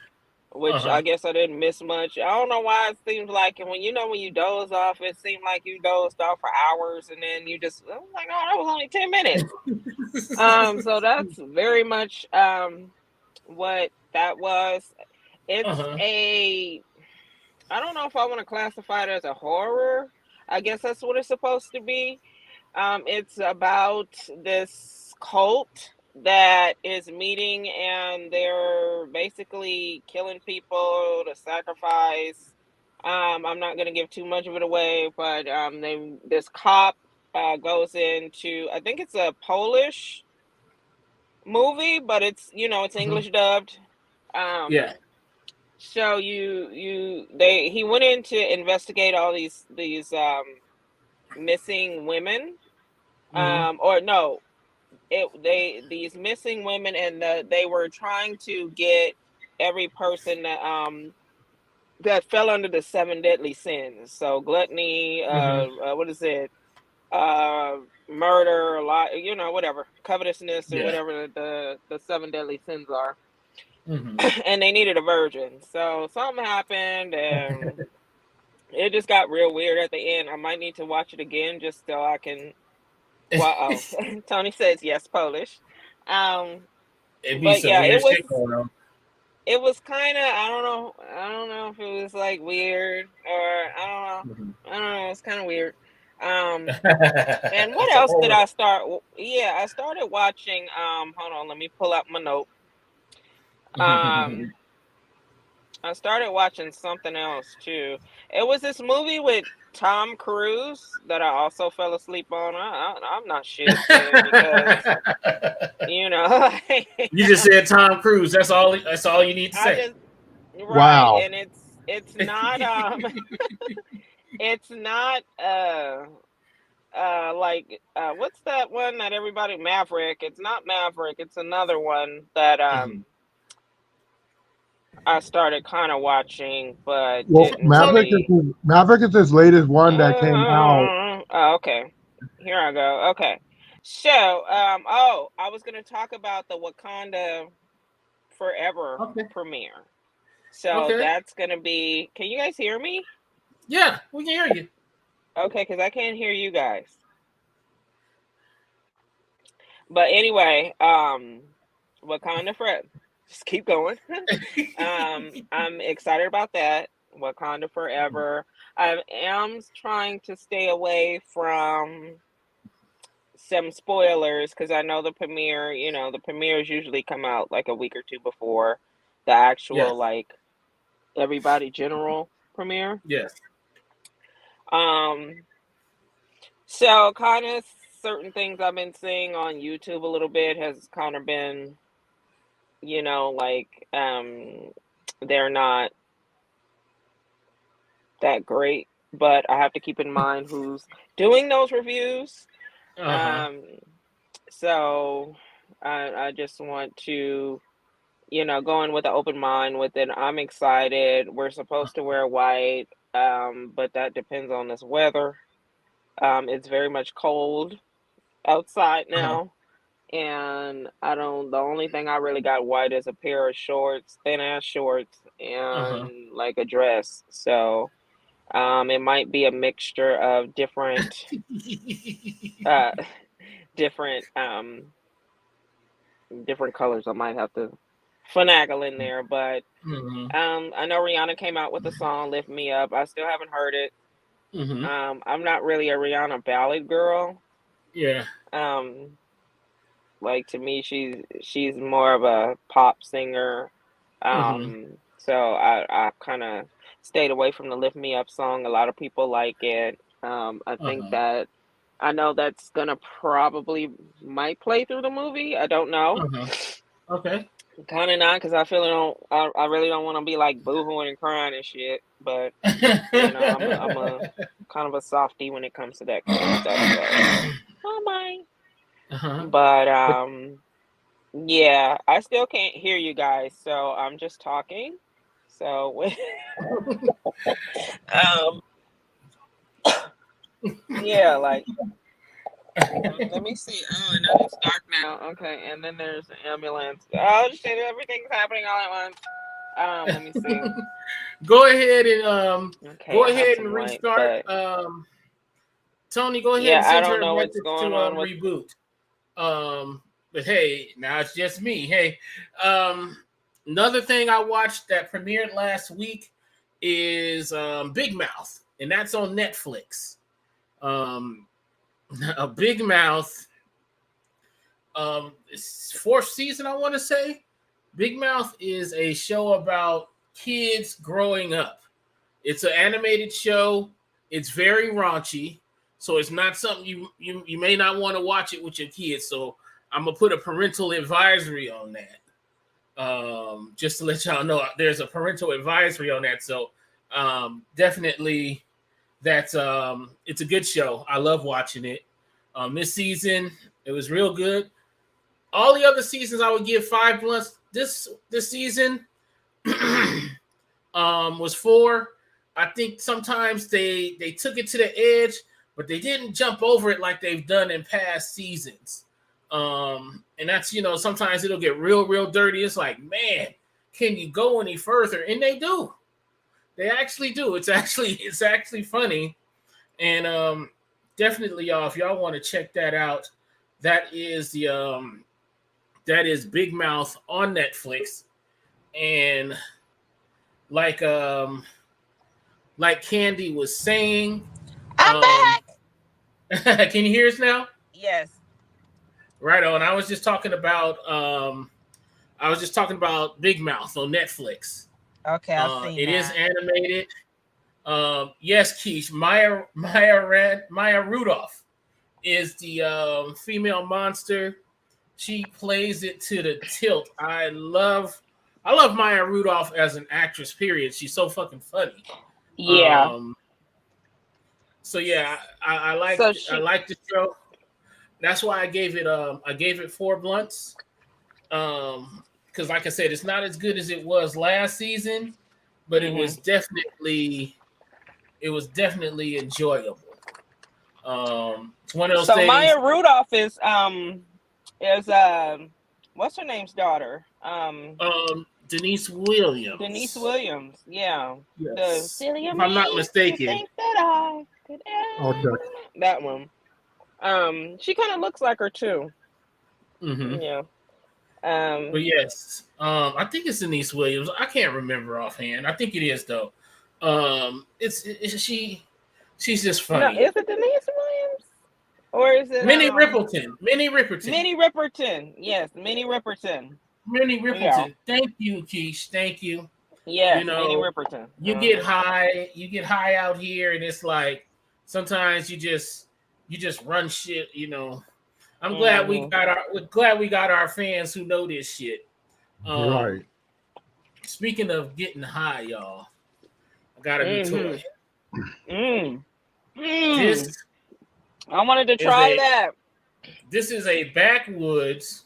S2: which I guess I didn't miss much. I don't know why it seems like, and when you doze off, it seemed like you dozed off for hours, and then you just, I was like, oh, that was only 10 minutes. So that's very much what that was. It's I don't know if I want to classify it as a horror. I guess that's what it's supposed to be. It's about this cult that is meeting, and they're basically killing people to sacrifice. I'm not going to give too much of it away, but this cop goes into, I think it's a Polish movie, but it's it's English dubbed. So he went in to investigate all these missing women, these missing women, and they were trying to get every person that fell under the 7 deadly sins. So gluttony, what is it? Murder, whatever, covetousness, or whatever the 7 deadly sins are. And they needed a virgin. So something happened, and it just got real weird at the end. I might need to watch it again just so I can. Wow. Tony says yes, Polish. But yeah, it was kind of, I don't know if it was like weird, or I don't know. It's kind of weird. And what else did I start? Yeah, I started watching. Hold on, let me pull up my note. I started watching something else too. It was this movie with Tom Cruise that I also fell asleep on. I'm not shit because
S1: you just said Tom Cruise. That's all you need to say.
S3: Wow.
S2: And it's not it's not like what's that one that everybody, Maverick? It's not Maverick. It's another one that I started kind of watching, but
S3: Maverick is his latest one that came out.
S2: Oh, okay. Here I go. Okay. So, I was going to talk about the Wakanda Forever premiere. So that's going to be. Can you guys hear me?
S1: Yeah, we can hear you.
S2: Okay, because I can't hear you guys. But anyway, Wakanda Forever. Just keep going. I'm excited about that. Wakanda Forever. I am trying to stay away from some spoilers because I know the premieres usually come out like a week or two before. the actual
S1: Yes.
S2: like everybody general premiere.
S1: Yes.
S2: So kind of certain things I've been seeing on YouTube a little bit has kind of been, like they're not that great, but I have to keep in mind who's doing those reviews.
S1: Uh-huh.
S2: So I just want to, go in with an open mind with it. I'm excited. We're supposed to wear white, but that depends on this weather. It's very much cold outside
S1: Uh-huh.
S2: now. And the only thing I really got white is a pair of shorts, thin ass shorts,
S1: Uh-huh.
S2: and like a dress. So it might be a mixture of different uh different different colors. I might have to finagle in there, but
S1: Mhm.
S2: I know Rihanna came out with the song "Lift Me Up." I still haven't heard it.
S1: Mhm.
S2: I'm not really a Rihanna ballad girl.
S1: Yeah.
S2: Like to me, she's more of a pop singer.
S1: Mhm.
S2: So I kind of stayed away from the "Lift Me Up" song. A lot of people like it. I think
S1: Uh-huh.
S2: that I know that's gonna probably might play through the movie. I don't know.
S1: Uh-huh. Okay.
S2: Kind of not, because I really don't want to be like boohooing and crying and shit. But I'm a kind of a softie when it comes to that kind of stuff. So, oh my.
S1: Uh-huh.
S2: But
S1: But
S2: yeah, I still can't hear you guys, so I'm just talking. So, um, yeah, like let me see. Oh, no, it's dark now. Okay, and then there's the ambulance. Oh shit, everything's happening all at once. Let me see.
S1: go ahead and
S2: Okay, I have some light,
S1: restart.
S2: but
S1: Tony, go ahead
S2: yeah,
S1: and
S2: I
S1: send
S2: don't
S1: her a
S2: know what's
S1: message
S2: going
S1: to
S2: on with.
S1: reboot. But hey, now it's just me. Hey, another thing I watched that premiered last week is Big Mouth, and that's on Netflix. A Big Mouth, fourth season, I want to say. Big Mouth is a show about kids growing up. It's an animated show. It's very raunchy, so it's not something you may not want to watch it with your kids. So I'm gonna put a parental advisory on that. Just to let y'all know, there's a parental advisory on that. So definitely, that's it's a good show. I love watching it. This season, it was real good. All the other seasons, I would give 5+. This season was 4. I think sometimes they took it to the edge, but they didn't jump over it like they've done in past seasons. And that's, sometimes it'll get real dirty. It's like, man, can you go any further? And they do. They actually do. It's actually funny. And definitely, y'all, if y'all want to check that out, that is Big Mouth on Netflix. And like Candy was saying,
S2: I'm back.
S1: can you hear us now?
S2: Yes.
S1: Right on. I was just talking about Big Mouth on Netflix.
S2: Okay, I've seen
S1: It is
S2: that.
S1: animated. Yes, Keish. Maya Rudolph is the female monster. She plays it to the tilt. I love Maya Rudolph as an actress. Period. She's so fucking funny.
S2: Yeah.
S1: So yeah, I like
S2: So
S1: I like the show. That's why I gave it 4 blunts. Because like I said, it's not as good as it was last season, but it was definitely enjoyable. It's one of those
S2: So
S1: things.
S2: Maya Rudolph is what's her name's daughter?
S1: Denise Williams.
S2: Denise Williams. Yeah.
S1: Yes.
S2: The silly
S1: if I'm not mistaken.
S2: think that I could
S3: Okay.
S2: that one. She kind of looks like her too.
S1: Mm-hmm.
S2: Yeah.
S1: But yes, I think it's Denise Williams. I can't remember offhand. I think it is though. She's just funny.
S2: No, is it Denise Williams? Or is it
S1: Minnie Riperton? Minnie Riperton.
S2: Minnie Riperton. Yes, Minnie Riperton.
S1: Minnie Riperton.
S2: Yeah.
S1: Thank you, Keish. Thank you.
S2: Yeah,
S1: You know,
S2: Minnie Riperton.
S1: You get high out here, and it's like sometimes you just run shit. You know, I'm glad we got our fans who know this shit.
S3: Right.
S1: Speaking of getting high, y'all, I got a new toy. This
S2: I wanted to try that.
S1: This is a backwoods.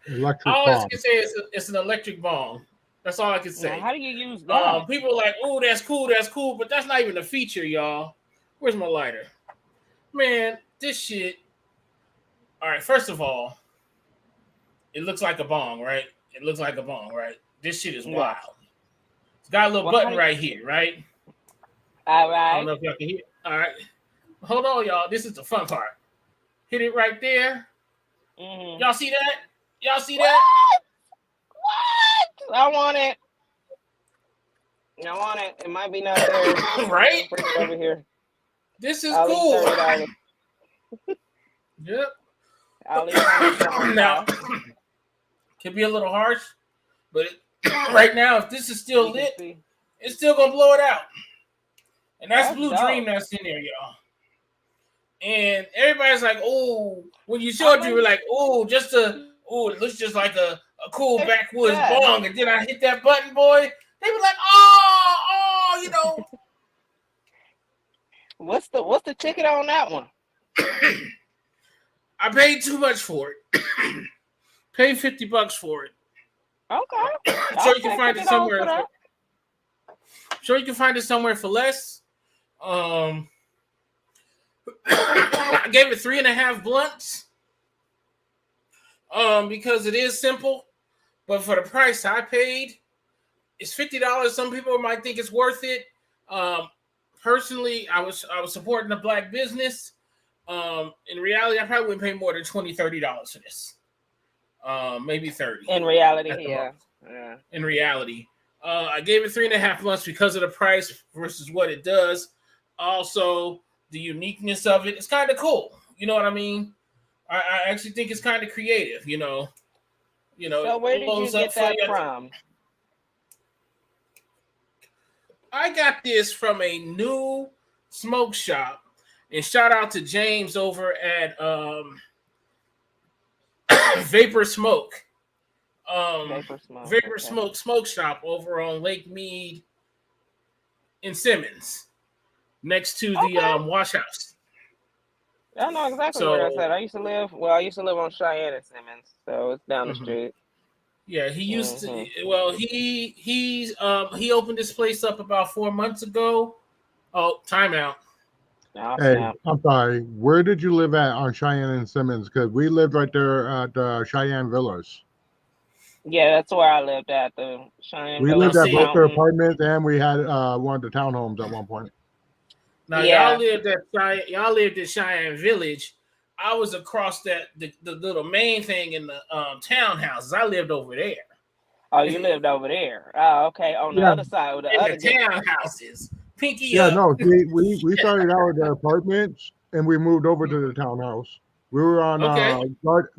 S3: Electric
S1: all I
S3: bong.
S1: can say is it's an electric bong. That's all I can say.
S2: Now, how do you use that?
S1: People are like, oh, that's cool, but that's not even a feature, y'all. Where's my lighter? Man, this shit. All right, first of all, it looks like a bong, right? This shit is wild. It's got a little button right here, right?
S2: All right.
S1: I don't know if y'all can hear. All right. Hold on, y'all. This is the fun part. Hit it right there. Y'all see that?
S2: What? I want it. It might be not there.
S1: Right?
S2: Bring it over here.
S1: This is cool. Yep. Now, can be a little harsh, but right now, if this is still lit, it's still gonna blow it out. And that's Blue Dream that's in there, y'all. And everybody's like, oh, when you showed you were like, it looks just like a cool backwoods bong. And then I hit that button, boy. They were like, you know.
S2: What's the ticket on that one?
S1: I paid too much for it. Paid $50 for it.
S2: Okay.
S1: Sure you can find it somewhere. Sure you can find it somewhere for less. I gave it 3.5 blunts. Because it is simple, but for the price I paid, it's $50. Some people might think it's worth it. Personally, I was supporting a black business. In reality, I probably wouldn't pay more than $20, $30 for this. Maybe 30.
S2: In reality, yeah.
S1: In reality, I gave it 3.5 blunts because of the price versus what it does. Also, the uniqueness of it. It's kind of cool. You know what I mean? I actually think it's kind of creative. You know.
S2: So where did you get that from?
S1: I got this from a new smoke shop, and shout out to James over at Vapor Smoke. Vapor Smoke Shop over on Lake Mead in Simmons, next to the wash house.
S2: I know exactly where that's at. I used to live on Cheyenne and Simmons, so it's down the street.
S1: Yeah, he used to. Well, he opened this place up about 4 months ago. Oh, timeout.
S3: Hey, I'm sorry. Where did you live at on Cheyenne and Simmons? Because we lived right there at Cheyenne Villas.
S2: Yeah, that's where I lived at the Cheyenne.
S3: We lived at both their apartments, and we had one of the townhomes at one point.
S1: Now y'all lived at Cheyenne Village. I was across the little main thing in the townhouses. I lived over there.
S2: Oh, you lived over there. Oh, okay. On the other side of the other
S1: townhouses. Pinky.
S3: Yeah, no. We started out with the apartments, and we moved over to the townhouse. We were on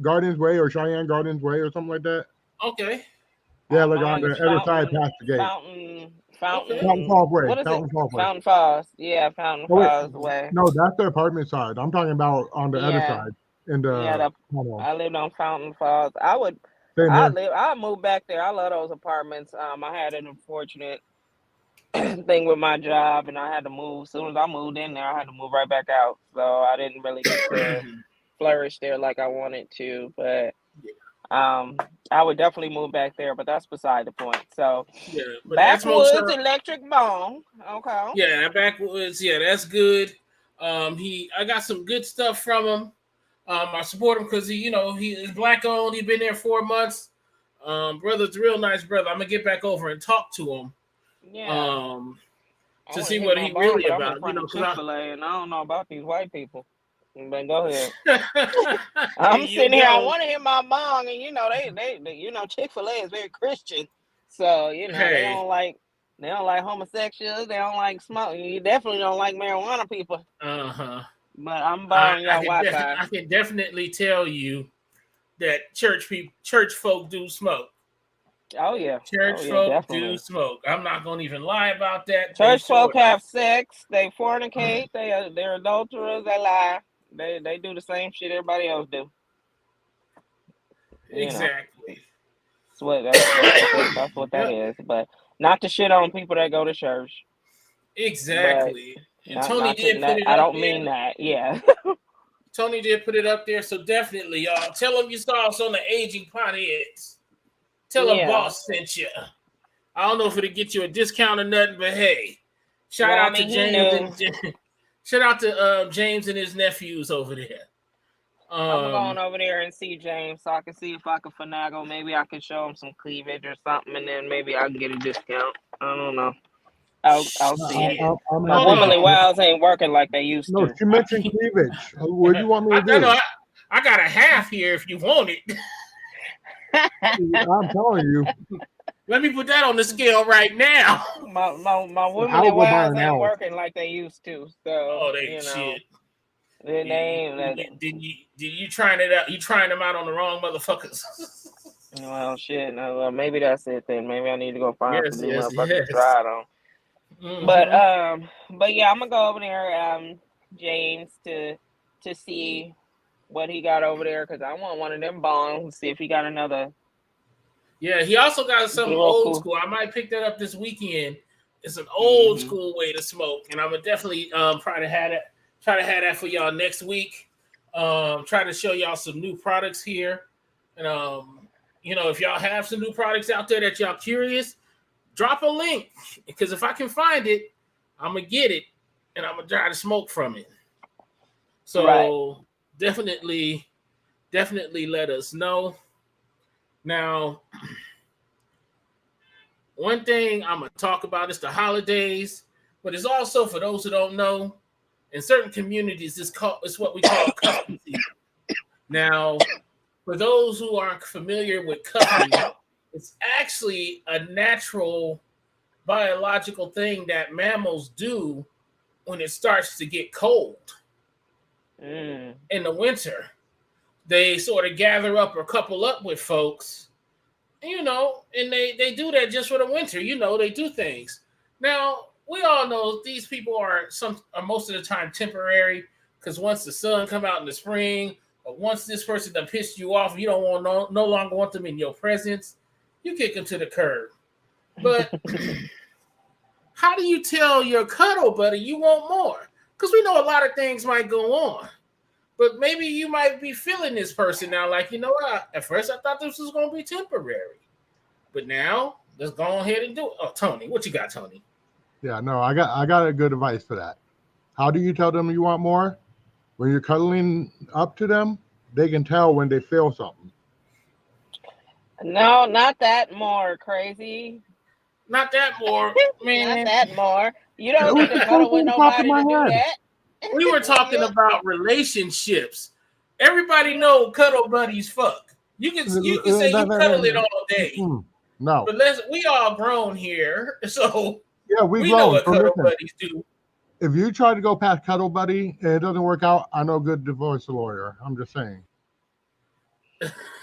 S3: Gardens Way or Cheyenne Gardens Way or something like that.
S1: Okay.
S3: Yeah, like on the other side past the gate. Fountain Falls Way.
S2: What is
S3: Fountain Falls Way.
S2: Fountain Falls. Yeah, Fountain Falls Way.
S3: No, that's the apartment side. I'm talking about on the other side.
S2: I lived on Fountain Falls. I moved back there. I love those apartments. I had an unfortunate thing with my job, and I had to move. As soon as I moved in there, I had to move right back out. So I didn't really get to flourish there like I wanted to. But I would definitely move back there, but that's beside the point. So Backwoods Electric Bong. Okay.
S1: Yeah, Backwoods. Yeah, that's good. I got some good stuff from him. I support him because he is black owned. He's been there 4 months. Brother's a real nice brother. I'm gonna get back over and talk to him.
S2: Yeah.
S1: To see what he really about.
S2: And I don't know about these white people. But go ahead. I'm sitting here. I want to hit my bong, and they Chick-fil-A is very Christian, so they don't like homosexuals. They don't like smoke. You definitely don't like marijuana people. But I'm borrowing your Wi-Fi.
S1: I can definitely tell you that church folk do smoke.
S2: Oh yeah.
S1: Church
S2: Oh, yeah,
S1: folk
S2: definitely.
S1: do smoke. I'm not gonna even lie about that.
S2: Church
S1: They
S2: folk
S1: sure
S2: have sex. They fornicate. They're adulterers. They lie. They do the same shit everybody else do. You know,
S1: exactly.
S2: that's what that
S1: Yep,
S2: is. But not to shit on people that go to church. But
S1: exactly. And Tony did put it
S2: I
S1: up
S2: don't
S1: there.
S2: mean that. Yeah.
S1: Tony did put it up there, so definitely, y'all. Tell him you saw us on the Aging Potheads. Tell him
S2: Yeah.
S1: boss sent you. I don't know if it'll get you a discount or nothing, but hey, shout
S2: Well, I
S1: out to
S2: mean, he
S1: James
S2: knew.
S1: and shout out to James and his nephews over there.
S2: I'm going over there and see James so I can see if I can finagle. Maybe I can show him some cleavage or something, and then maybe I can get a discount. I don't know. I'll see.
S3: I'm
S2: My
S3: happy
S2: womanly
S3: to-
S2: wiles ain't working like they used
S3: No,
S2: to.
S3: she mentioned cleavage. What do you want me to do?
S1: I got a half here if you want it.
S3: I'm telling you.
S1: Let me put that on the scale right now.
S2: My
S3: I'll
S2: womanly
S3: go buy
S2: wiles
S3: an
S2: ain't
S3: owl.
S2: working like they used to. So
S1: Oh, they
S2: you know,
S1: shit.
S2: they ain't.
S1: Did you trying it out? You trying them out on the wrong motherfuckers?
S2: Well, shit. No, well, maybe that's it then. Maybe I need to go find
S1: Yes,
S2: some new
S1: yes,
S2: motherfuckers
S1: yes.
S2: to try it on.
S1: Mhm.
S2: But yeah, I'm gonna go over there, James, to see what he got over there because I want one of them bongs. See if he got another.
S1: Yeah, he also got something old
S2: Roku.
S1: school. I might pick that up this weekend. It's an old
S2: Mhm.
S1: school way to smoke, and I'm gonna definitely try to have that for y'all next week. Try to show y'all some new products here, and if y'all have some new products out there that y'all curious, drop a link because if I can find it, I'm gonna get it and I'm gonna try to smoke from it. So
S2: Right.
S1: definitely let us know. Now, one thing I'm gonna talk about is the holidays, but it's also for those who don't know, in certain communities, it's what we call cuffing season. Now, for those who aren't familiar with cuffing, it's actually a natural biological thing that mammals do when it starts to get cold
S2: Mm.
S1: in the winter. They sort of gather up or couple up with folks, and they do that just for the winter. They do things. Now, we all know these people are most of the time temporary because once the sun come out in the spring, or once this person done pissed you off, you don't want no longer want them in your presence, you kick them to the curb. But how do you tell your cuddle buddy you want more? Because we know a lot of things might go on. But maybe you might be feeling this person now, like, you know what? At first I thought this was going to be temporary. But now, let's go ahead and do it. Oh, Tony, what you got, Tony?
S3: Yeah, no, I got a good advice for that. How do you tell them you want more? When you're cuddling up to them, they can tell when they feel something.
S2: No, not that more crazy.
S1: Not that more, man.
S2: Not that more. You don't need to cuddle with nobody to do that.
S1: We were talking about relationships. Everybody know cuddle buddies fuck. You can say you cuddle it all day.
S3: No.
S1: But we all grown here, so
S3: yeah, we
S1: know what cuddle buddies do.
S3: If you try to go past cuddle buddy and it doesn't work out, I know a good divorce lawyer. I'm just saying.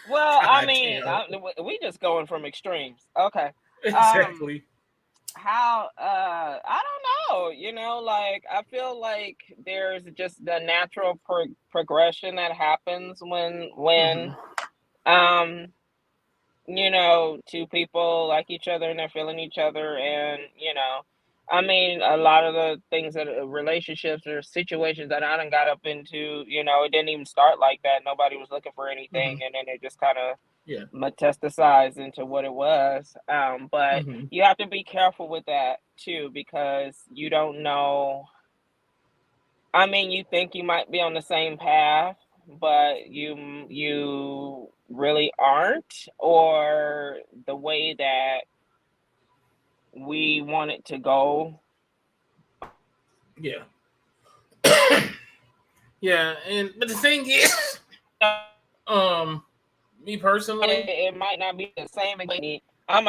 S2: Well, I mean, we just going from extremes. Okay.
S1: Exactly.
S2: I don't know, like I feel like there's just the natural progression that happens when two people like each other and they're feeling each other, and I mean, a lot of the things that relationships or situations that I done got up into, it didn't even start like that. Nobody was looking for anything, and then it just kind of metastasized into what it was. But you have to be careful with that too, because you don't know. I mean, you think you might be on the same path, but you really aren't, or the way that we want it to go.
S1: Yeah. Yeah, but the thing is, me personally,
S2: it might not be the same. I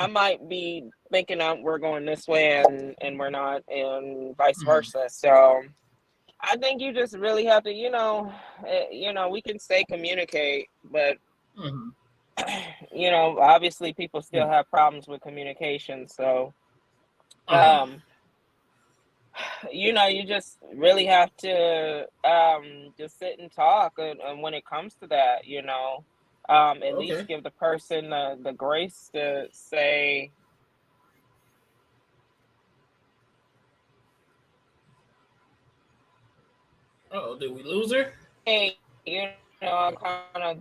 S2: might be thinking we're going this way and we're not, and vice versa. So I think you just really have to, we can say communicate, but
S1: Mhm.
S2: You know, obviously people still have problems with communication. So,
S1: Uh-huh.
S2: you know, you just really have to just sit and talk. And when it comes to that, you know, at least
S1: Okay.
S2: give the person the grace to say,
S1: Oh, did we lose her?
S2: hey, you know, I kind of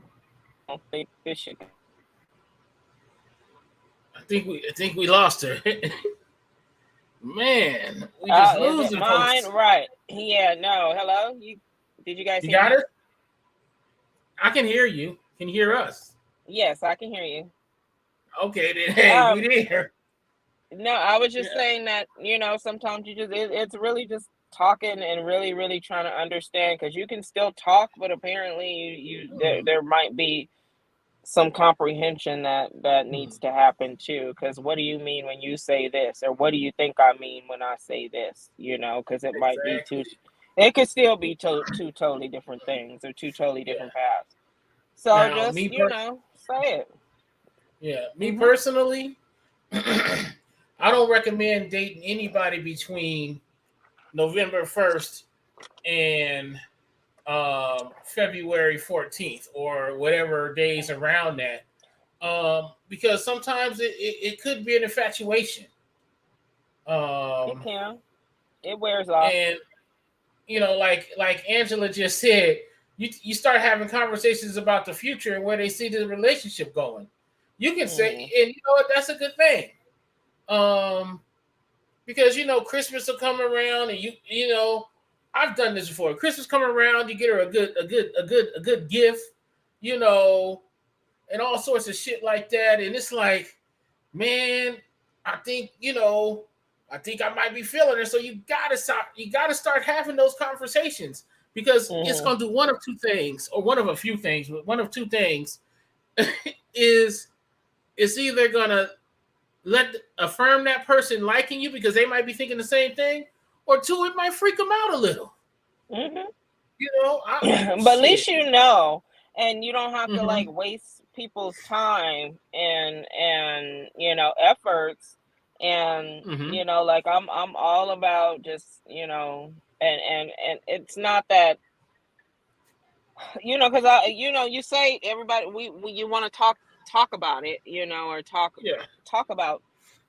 S2: don't think this should.
S1: I think we lost her. Man, we just
S2: Is it
S1: losing
S2: mine?
S1: folks.
S2: Right. Yeah, no. Hello? Did you guys
S1: You
S2: hear
S1: got
S2: me?
S1: it? I can hear you. Can you hear us?
S2: Yes, I can hear you.
S1: Okay, then hey, we
S2: Um,
S1: there.
S2: no, I was
S1: Yeah.
S2: just saying that, you know, sometimes it's really just talking and really, really trying to understand, because you can still talk, but apparently there might be some comprehension that needs to happen too. Because what do you mean when you say this, or what do you think I mean when I say this? You know, because it might be two,
S1: Exactly.
S2: it could still be two totally different things or two totally
S1: Yeah.
S2: different paths. So
S1: Now,
S2: just, you know, say it.
S1: me
S2: Hmm.
S1: personally, I don't recommend dating anybody between November 1st and February 14th or whatever days around that. Because sometimes it could be an infatuation.
S2: It
S1: Um,
S2: can. It wears off.
S1: and like Angela just said, you start having conversations about the future and where they see the relationship going. You can say,
S2: Hmm.
S1: and you know what, that's a good thing. Um, because Christmas will come around, and I've done this before. Christmas come around, you get her a good gift, you know, and all sorts of shit like that, and it's like, man, I think I think I might be feeling it. So you gotta start having those conversations, because it's
S2: Hmm.
S1: gonna do one of two things, or one of a few things, but one of two things is it's either gonna affirm that person liking you because they might be thinking the same thing, or two, it might freak them out a little.
S2: Hmm. But at
S1: Shit.
S2: least you know, and you don't have to like
S1: Mm-hmm.
S2: waste people's time and you know, efforts. And
S1: Mm-hmm.
S2: you know, like I'm all about just, you know, and it's not that, you know, because I, you know, you say everybody, we you want to talk about it, you know, or
S1: Yeah.
S2: talk about,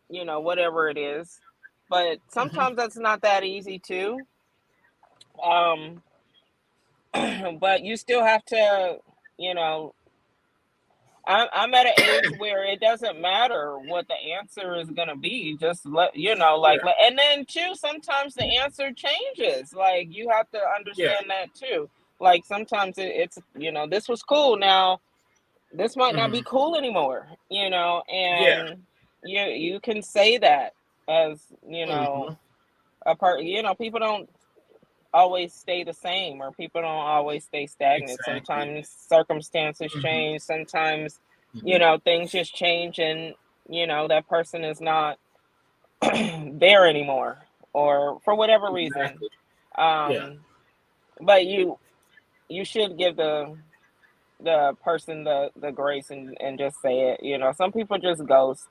S2: you know, whatever it is, but
S1: Mm-hmm.
S2: sometimes that's not that easy too. um but you still have to, you know, I'm at an age where it doesn't matter what the answer is gonna be. Just let, you know, like,
S1: Yeah.
S2: and then too, sometimes the answer changes. Like, you have to
S1: Yeah.
S2: understand that too. Like, sometimes it's, you know, this was cool. Now this might not
S1: Mm-hmm.
S2: be cool anymore. You know,
S1: Yeah.
S2: and you can say that as, you
S1: Mm-hmm.
S2: know, a part. You know, people don't always stay the same, or people don't always stay stagnant.
S1: Exactly.
S2: Sometimes circumstances
S1: Mm-hmm.
S2: change, sometimes, you
S1: Mm-hmm.
S2: know, things just change, and you know, that person is not there anymore, or for whatever reason.
S1: Exactly. Yeah.
S2: um but you should give the person the grace and just say it. You know, some people just ghost,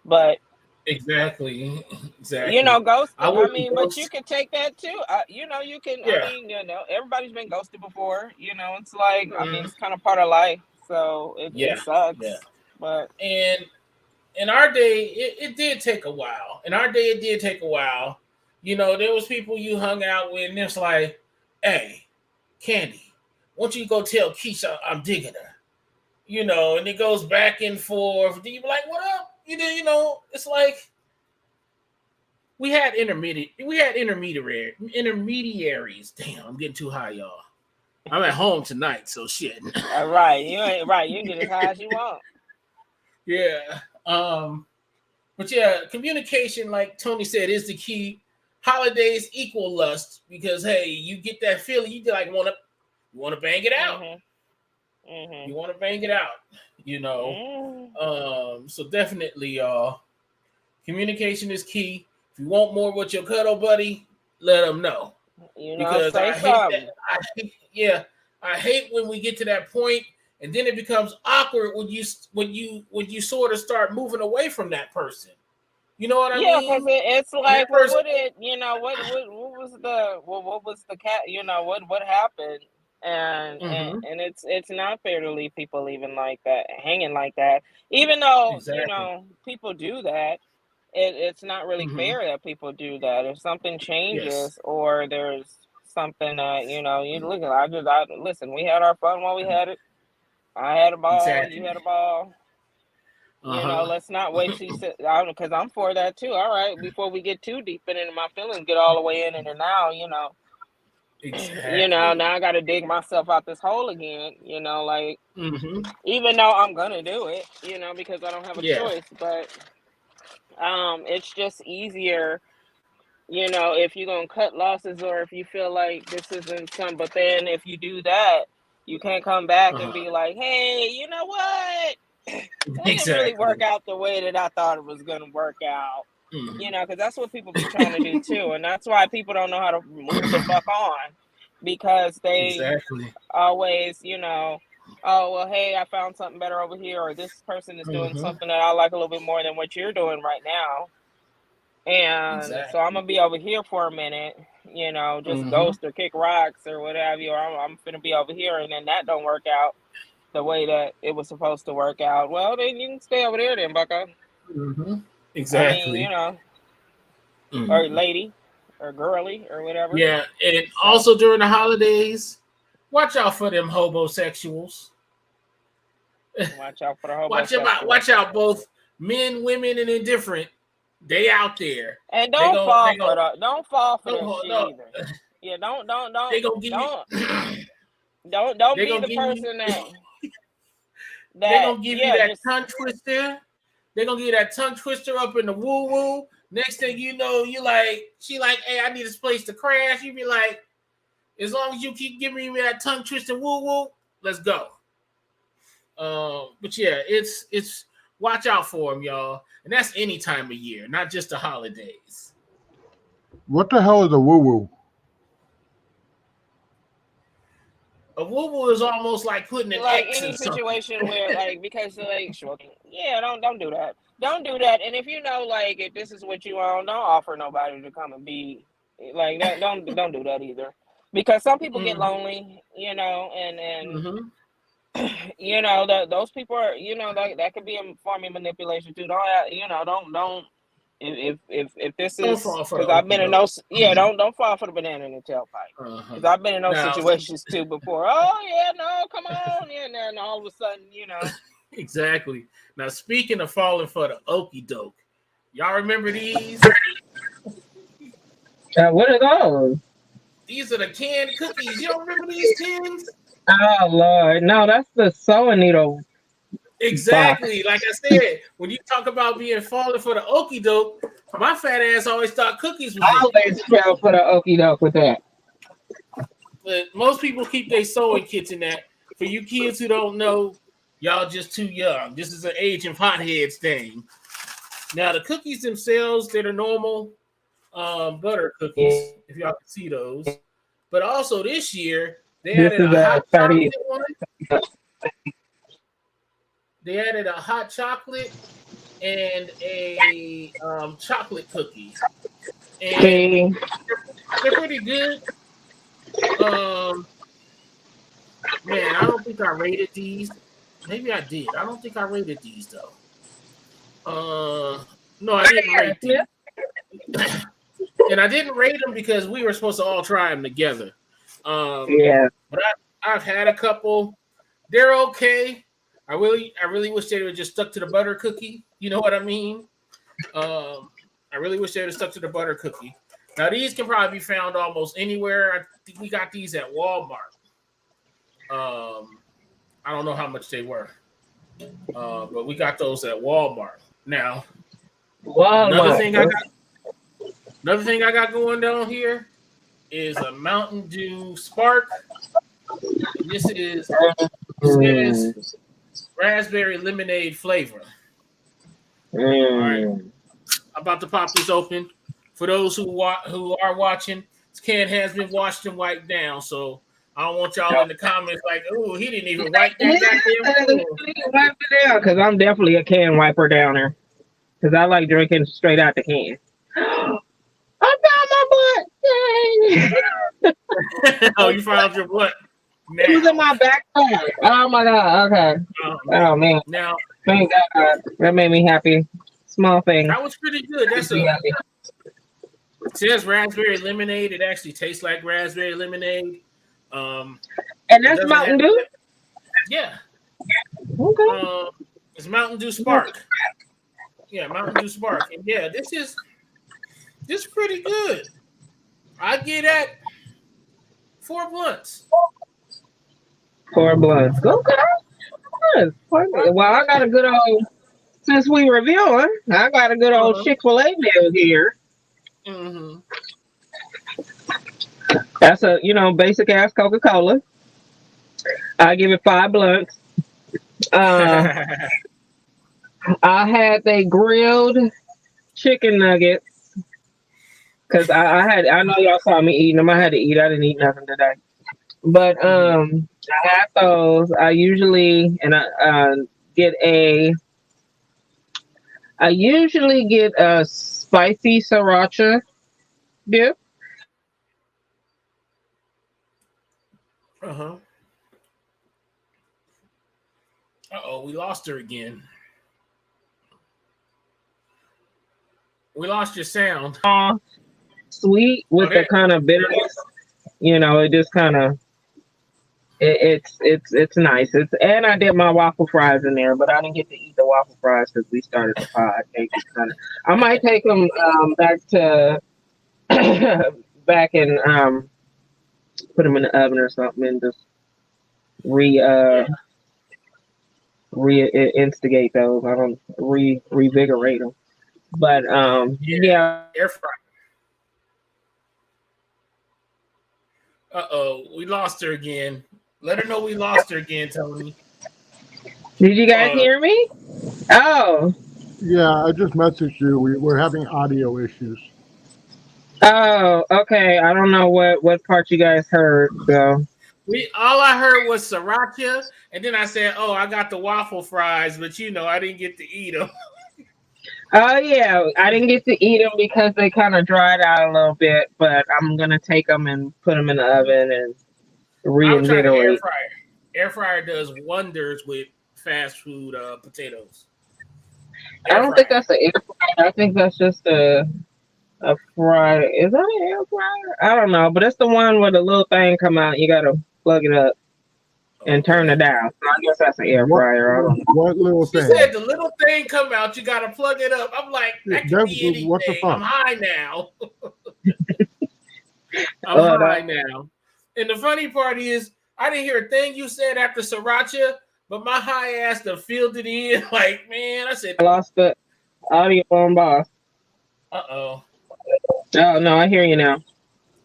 S2: but
S1: Exactly.
S2: you
S1: Exactly.
S2: know, ghost,
S1: I
S2: I
S1: wouldn't
S2: mean, but you
S1: ghost.
S2: can take that too. You know, you can, I
S1: Yeah.
S2: mean, you know, everybody's been ghosted before. You know, it's like, I mean,
S1: Mm-hmm.
S2: it's kind of part of life, so it
S1: Yeah. Yeah.
S2: sucks. But
S1: And in our day, it did take a while. In our day, it did take a while. There was people you hung out with, and it's like, hey, Candy, why don't you go tell Keisha I'm digging her? And it goes back and forth. Do you be like, what up? It's like we had intermediaries. Damn, I'm getting too high, y'all. I'm at home tonight, so shit.
S2: right, you ain't right. You can get as high as you want.
S1: Yeah. But yeah, communication, like Tony said, is the key. Holidays equal lust, because hey, you get that feeling, you like want to bang it out.
S2: Mhm. Mhm.
S1: You want to bang it out, you know.
S2: Mm.
S1: So definitely, y'all, communication is key. If you want more with your cuddle buddy, let them know,
S2: You know,
S1: because
S2: say
S1: I hate that.
S2: something.
S1: Yeah, I hate when we get to that point and then it becomes awkward when you sort of start moving away from that person. You know what I
S2: Yeah, because
S1: mean?
S2: it's
S1: And
S2: like,
S1: that
S2: well,
S1: person,
S2: what was the cat? What happened?
S1: mm-hmm,
S2: And it's not fair to leave people even like that, hanging like that. Even though
S1: exactly.
S2: people do that, it's not really
S1: Mm-hmm.
S2: fair that people do that. If something
S1: Yes.
S2: changes or there's something that you look at, listen. We had our fun while we had it. I had a ball. You
S1: Exactly.
S2: had a ball.
S1: Uh-huh.
S2: Let's not wait till you sit down because I'm for that too. All right, before we get too deep into my feelings, get all the way in it, and now,
S1: Exactly.
S2: now I got to dig myself out this hole again. Like
S1: Mm-hmm.
S2: even though I'm gonna do it, because I don't have a
S1: Yeah.
S2: choice, but it's just easier, if you're gonna cut losses or if you feel like this isn't some. But then if you do that, you can't come back and
S1: Uh-huh.
S2: be like, hey, you know what? That didn't really work
S1: Exactly.
S2: out the way that I thought it was going to work out,
S1: Mm-hmm.
S2: because that's what people be trying to do too. And that's why people don't know how to move the fuck on because they
S1: Exactly.
S2: always, oh, well, hey, I found something better over here, or this person is doing
S1: Mm-hmm.
S2: something that I like a little bit more than what you're doing right now. And so I'm
S1: Exactly.
S2: going to be over here for a minute, just
S1: Mm-hmm.
S2: ghost or kick rocks or whatever, or I'm going to be over here. And then that don't work out the way that it was supposed to work out. Well, then you can stay over there then, bucko.
S1: Mm-hmm.
S2: I mean,
S1: Exactly.
S2: or
S1: Mm-hmm.
S2: lady or girly or whatever.
S1: Yeah, and
S2: So
S1: also during the holidays, watch out for them homosexuals.
S2: watch out for the
S1: Watch them out.
S2: homosexuals.
S1: Watch out, both men, women, and indifferent. They out there.
S2: And
S1: They
S2: don't
S1: gon'
S2: fall
S1: they
S2: for
S1: gon'
S2: that
S1: no
S2: shit
S1: no.
S2: either. Yeah, don't
S1: They gonna give you.
S2: don't
S1: They
S2: be
S1: gonna
S2: the
S1: give you.
S2: person
S1: They
S2: that
S1: gonna give you
S2: yeah,
S1: that
S2: just
S1: tongue twister. They gonna give you that tongue twister up in the woo woo. Next thing you know, she like, hey, I need this place to crash. You be like, as long as you keep giving me that tongue twister woo woo, let's go. But yeah, it's watch out for them, y'all, and that's any time of year, not just the holidays.
S3: What the hell is a woo woo?
S1: A woo woo is almost like putting an
S2: like
S1: X in
S2: any
S1: something.
S2: situation where because yeah, don't do that. Don't do that. And if like if this is what you want, don't offer nobody to come and be like that. Don't do that either. Because some people get
S1: Mm-hmm.
S2: lonely, and
S1: Mm-hmm.
S2: those people are, that could be a form of manipulation too. Don't if this
S1: Don't
S2: is
S1: fall for the
S2: because I've
S1: okie
S2: been in
S1: doke.
S2: those, yeah, don't fall for the banana in the tailpipe.
S1: Uh-huh.
S2: Because I've been in those
S1: Now,
S2: situations too before. Oh yeah, no, come on, yeah, and then all of a sudden,
S1: exactly. Now, speaking of falling for the okie doke, y'all remember these?
S4: What are those?
S1: These are the canned cookies. You don't remember these tins?
S4: Oh Lord, no, that's the sewing needle box.
S1: Exactly. Like I said, when you talk about being falling for the okie doke, my fat ass always thought cookies was
S4: I
S1: it.
S4: always fell for the okie doke with that.
S1: But most people keep their sewing kits in that. For you kids who don't know, y'all just too young. This is an age of hotheads thing. Now the cookies themselves, they're the normal butter cookies, if y'all can see those. But also this year, they
S4: This
S1: added
S4: is
S1: a
S4: a
S1: hot
S4: 30.
S1: chocolate one. They added a hot chocolate and a chocolate cookie, and
S4: See,
S1: they're pretty good. Man, I don't think I rated these. Maybe I did. I don't think I rated these though. No, I didn't rate these, and I didn't rate them because we were supposed to all try them together.
S4: yeah,
S1: But I've had a couple. They're okay. I really wish they would just stuck to the butter cookie. You know what I mean? I really wish they would have stuck to the butter cookie. Now these can probably be found almost anywhere. I think we got these at Walmart. I don't know how much they were, but we got those at Walmart. Now another
S4: Walmart.
S1: thing I got going down here is a Mountain Dew Spark. And this is says raspberry lemonade flavor. All right, I'm about to pop this open. For those who are watching, this can has been washed and wiped down, so I don't want y'all in the comments like, "Oh, he didn't even wipe that goddamn floor."
S4: Wipe it down, because I'm definitely a can wiper downer. Because I like drinking straight out the can. I found my butt! Yay!
S1: Oh, you found your butt.
S4: It was in my backpack. Oh my god, okay. Oh man.
S1: Now
S4: Thank God. That made me happy. Small thing.
S1: that was pretty good. That's
S4: Made me happy.
S1: it says raspberry lemonade. It actually tastes like raspberry lemonade.
S4: And
S1: it
S4: that's
S1: doesn't
S4: Mountain
S1: have-
S4: Dew?
S1: Yeah.
S4: Okay.
S1: It's Mountain Dew Spark. Yeah, Mountain Dew Spark. And yeah, this is pretty good. I get at 4 blunts.
S4: 4 blunts. Okay. Good. Well, I got a good old, since we reviewing, I got a good old Chick-fil-A meal here.
S1: Mm-hmm.
S4: That's a, basic ass Coca-Cola. I give it 5 blunts. I had the grilled chicken nuggets because I know y'all saw me eating them. I had to eat. I didn't eat nothing today, but I had those. I usually get a spicy sriracha dip.
S1: Uh-oh, we lost her again. We lost your sound.
S4: Sweet with the kind of bitterness. It just kind of it's nice. And I did my waffle fries in there, but I didn't get to eat the waffle fries because we started the pod. I might take them back to back and put them in the oven or something and just reinstigate those. I don't revigorate them. But yeah.
S1: Air fry. Uh-oh, we lost her again. Let her know we lost her again, Tony.
S4: Did you guys hear me? Oh.
S3: Yeah, I just messaged you. We're having audio issues.
S4: Oh, okay. I don't know what part you guys heard, so.
S1: All I heard was sriracha, and then I said, "Oh, I got the waffle fries," but I didn't get to eat them.
S4: Oh yeah, I didn't get to eat them because they kind of dried out a little bit, but I'm gonna take them and put them in the oven and reinvigorate.
S1: Air fryer. Air fryer does wonders with fast food potatoes.
S4: I don't think that's an air fryer. I think that's just a fryer. Is that an air fryer? I don't know, but it's the one where the little thing come out. You gotta plug it up and turn it down. I guess that's an air fryer. I don't know.
S3: What little
S1: She
S3: thing?
S1: said the little thing come out. You gotta plug it up. I'm like, that could be anything.
S3: What the fuck?
S1: I'm high now. I'm high now. And the funny part is, I didn't hear a thing you said after sriracha, but my high ass done filled it in. Like, man, I said,
S4: I lost the audio on boss.
S1: uh-oh.
S4: Oh no, I hear you now.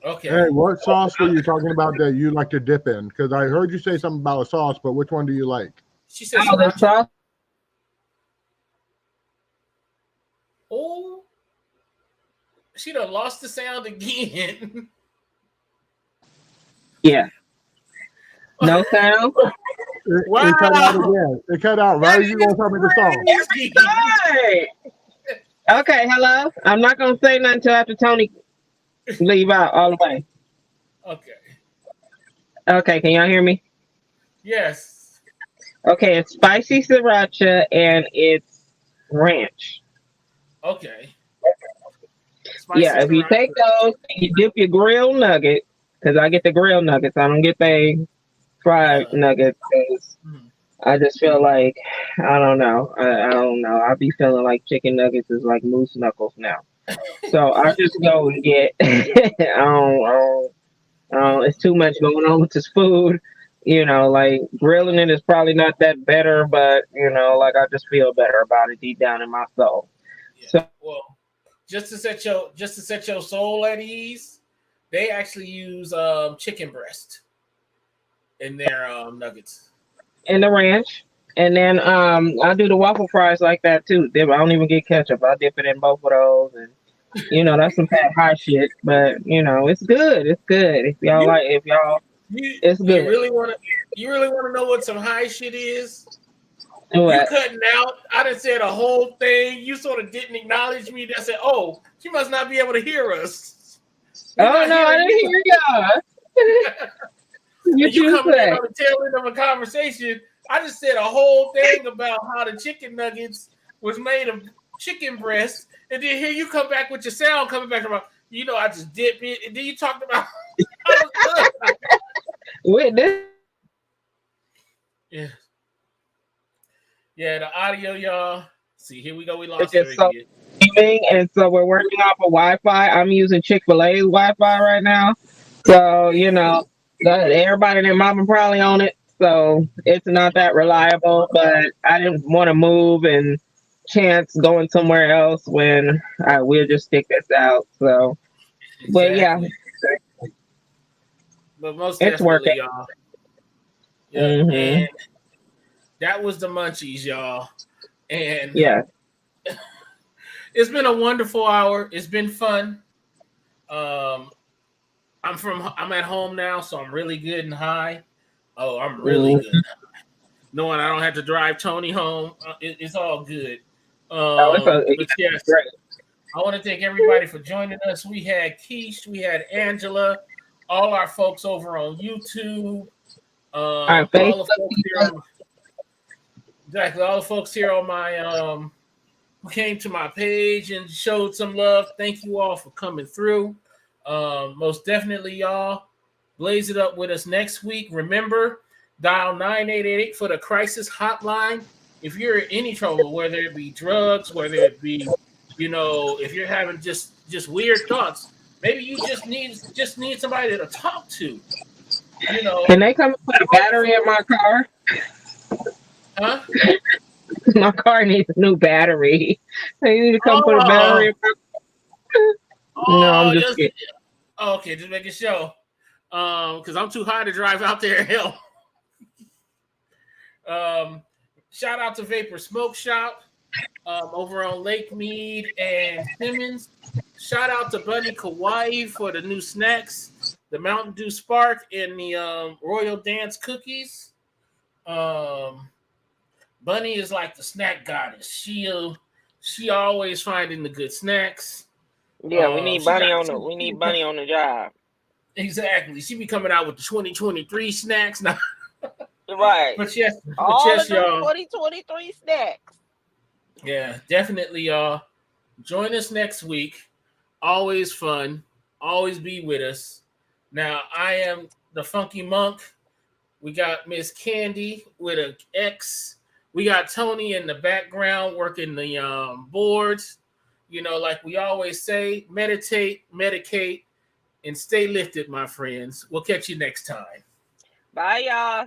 S1: Okay.
S3: Hey, what sauce were you talking about that you like to dip in? Because I heard you say something about a sauce, but which one do you like?
S1: She said
S4: Oh, the
S1: sriracha.
S4: sauce.
S1: Oh, she done lost the sound again.
S4: Yeah. No sound.
S3: It cut out again. It cut out right as you gonna tell me the song.
S4: Hey. Okay, hello. I'm not gonna say nothing until after Tony leave out all the way.
S1: Okay.
S4: Okay, can y'all hear me?
S1: Yes.
S4: Okay, it's spicy sriracha and it's ranch.
S1: Okay.
S4: Yeah, if you take those and you dip your grilled nugget, because I get the grilled nuggets, I don't get the fried nuggets. Because I just feel like I don't know. I don't know. I be feeling like chicken nuggets is like moose knuckles now. So I just go and get. It's too much going on with this food. Like grilling it is probably not that better, but like I just feel better about it deep down in my soul.
S1: Yeah.
S4: So
S1: Well, just to set your soul at ease, they actually use chicken breast in their nuggets.
S4: and the ranch, and then I do the waffle fries like that too. I don't even get ketchup. I dip it in both of those, and that's some fat high shit. But it's good. It's good if y'all It's
S1: You
S4: good.
S1: really want to know what some high shit is?
S4: What?
S1: You cutting out. I done said a whole thing. You sort of didn't acknowledge me. That said, oh, she must not be able to hear us. We're
S4: Oh
S1: not
S4: no, I
S1: hearing
S4: didn't
S1: you.
S4: hear y'all. What
S1: You
S4: you
S1: coming in
S4: say?
S1: on the tail end of a conversation. I just said a whole thing about how the chicken nuggets was made of chicken breast, and then here you come back with your sound coming back about, I just dip it, and then you talked about I was done.
S4: With this
S1: Yeah. Yeah, the audio, y'all. See, here we go. We
S4: it's
S1: lost her
S4: just so
S1: again.
S4: streaming, and so we're working off of Wi-Fi. I'm using Chick-fil-A's Wi-Fi right now, so everybody and their mama probably on it. So it's not that reliable, but I didn't want to move and chance going somewhere else when we'll just stick this out. So, but yeah,
S1: Exactly. But most
S4: it's working.
S1: definitely, y'all. Yeah,
S4: Hmm.
S1: and that was the munchies, y'all. And
S4: Yeah.
S1: it's been a wonderful hour. It's been fun. I'm at home now, so I'm really good and high. Oh, I'm really
S4: Mm.
S1: good. Knowing I don't have to drive Tony home, it's all good.
S4: Oh,
S1: But yes,
S4: great.
S1: I want to thank everybody for joining us. We had Keish, we had Angela, all our folks over on YouTube,
S4: Our
S1: all
S4: Facebook
S1: the folks here on all the folks here on my who came to my page and showed some love. Thank you all for coming through. Most definitely, y'all. Blaze it up with us next week. Remember, dial 988 for the crisis hotline. If you're in any trouble, whether it be drugs, whether it be, if you're having just weird thoughts, maybe you just need somebody to talk to.
S4: Can they come and put a battery in my car?
S1: Huh?
S4: My car needs a new battery. They need to come put a battery in my car. No, I'm just kidding.
S1: Okay, just making sure. Because I'm too high to drive out there. Hell. Shout out to Vapor Smoke Shop over on Lake Mead and Simmons. Shout out to Bunny Kauai for the new snacks, the Mountain Dew Spark and the Royal Dance cookies. Bunny is like the snack goddess. She always finding the good snacks.
S2: Yeah, we need Bunny on the job.
S1: Exactly. She be coming out with the 2023 snacks now.
S2: Right.
S1: But yes,
S2: All of the
S1: y'all.
S2: 2023 snacks.
S1: Yeah, definitely, y'all. Join us next week. Always fun. Always be with us. Now, I am the Funky Monk. We got Miss Candy with an X. We got Tony in the background working the boards. Like we always say, meditate, medicate, and stay lifted, my friends. We'll catch you next time.
S2: Bye, y'all.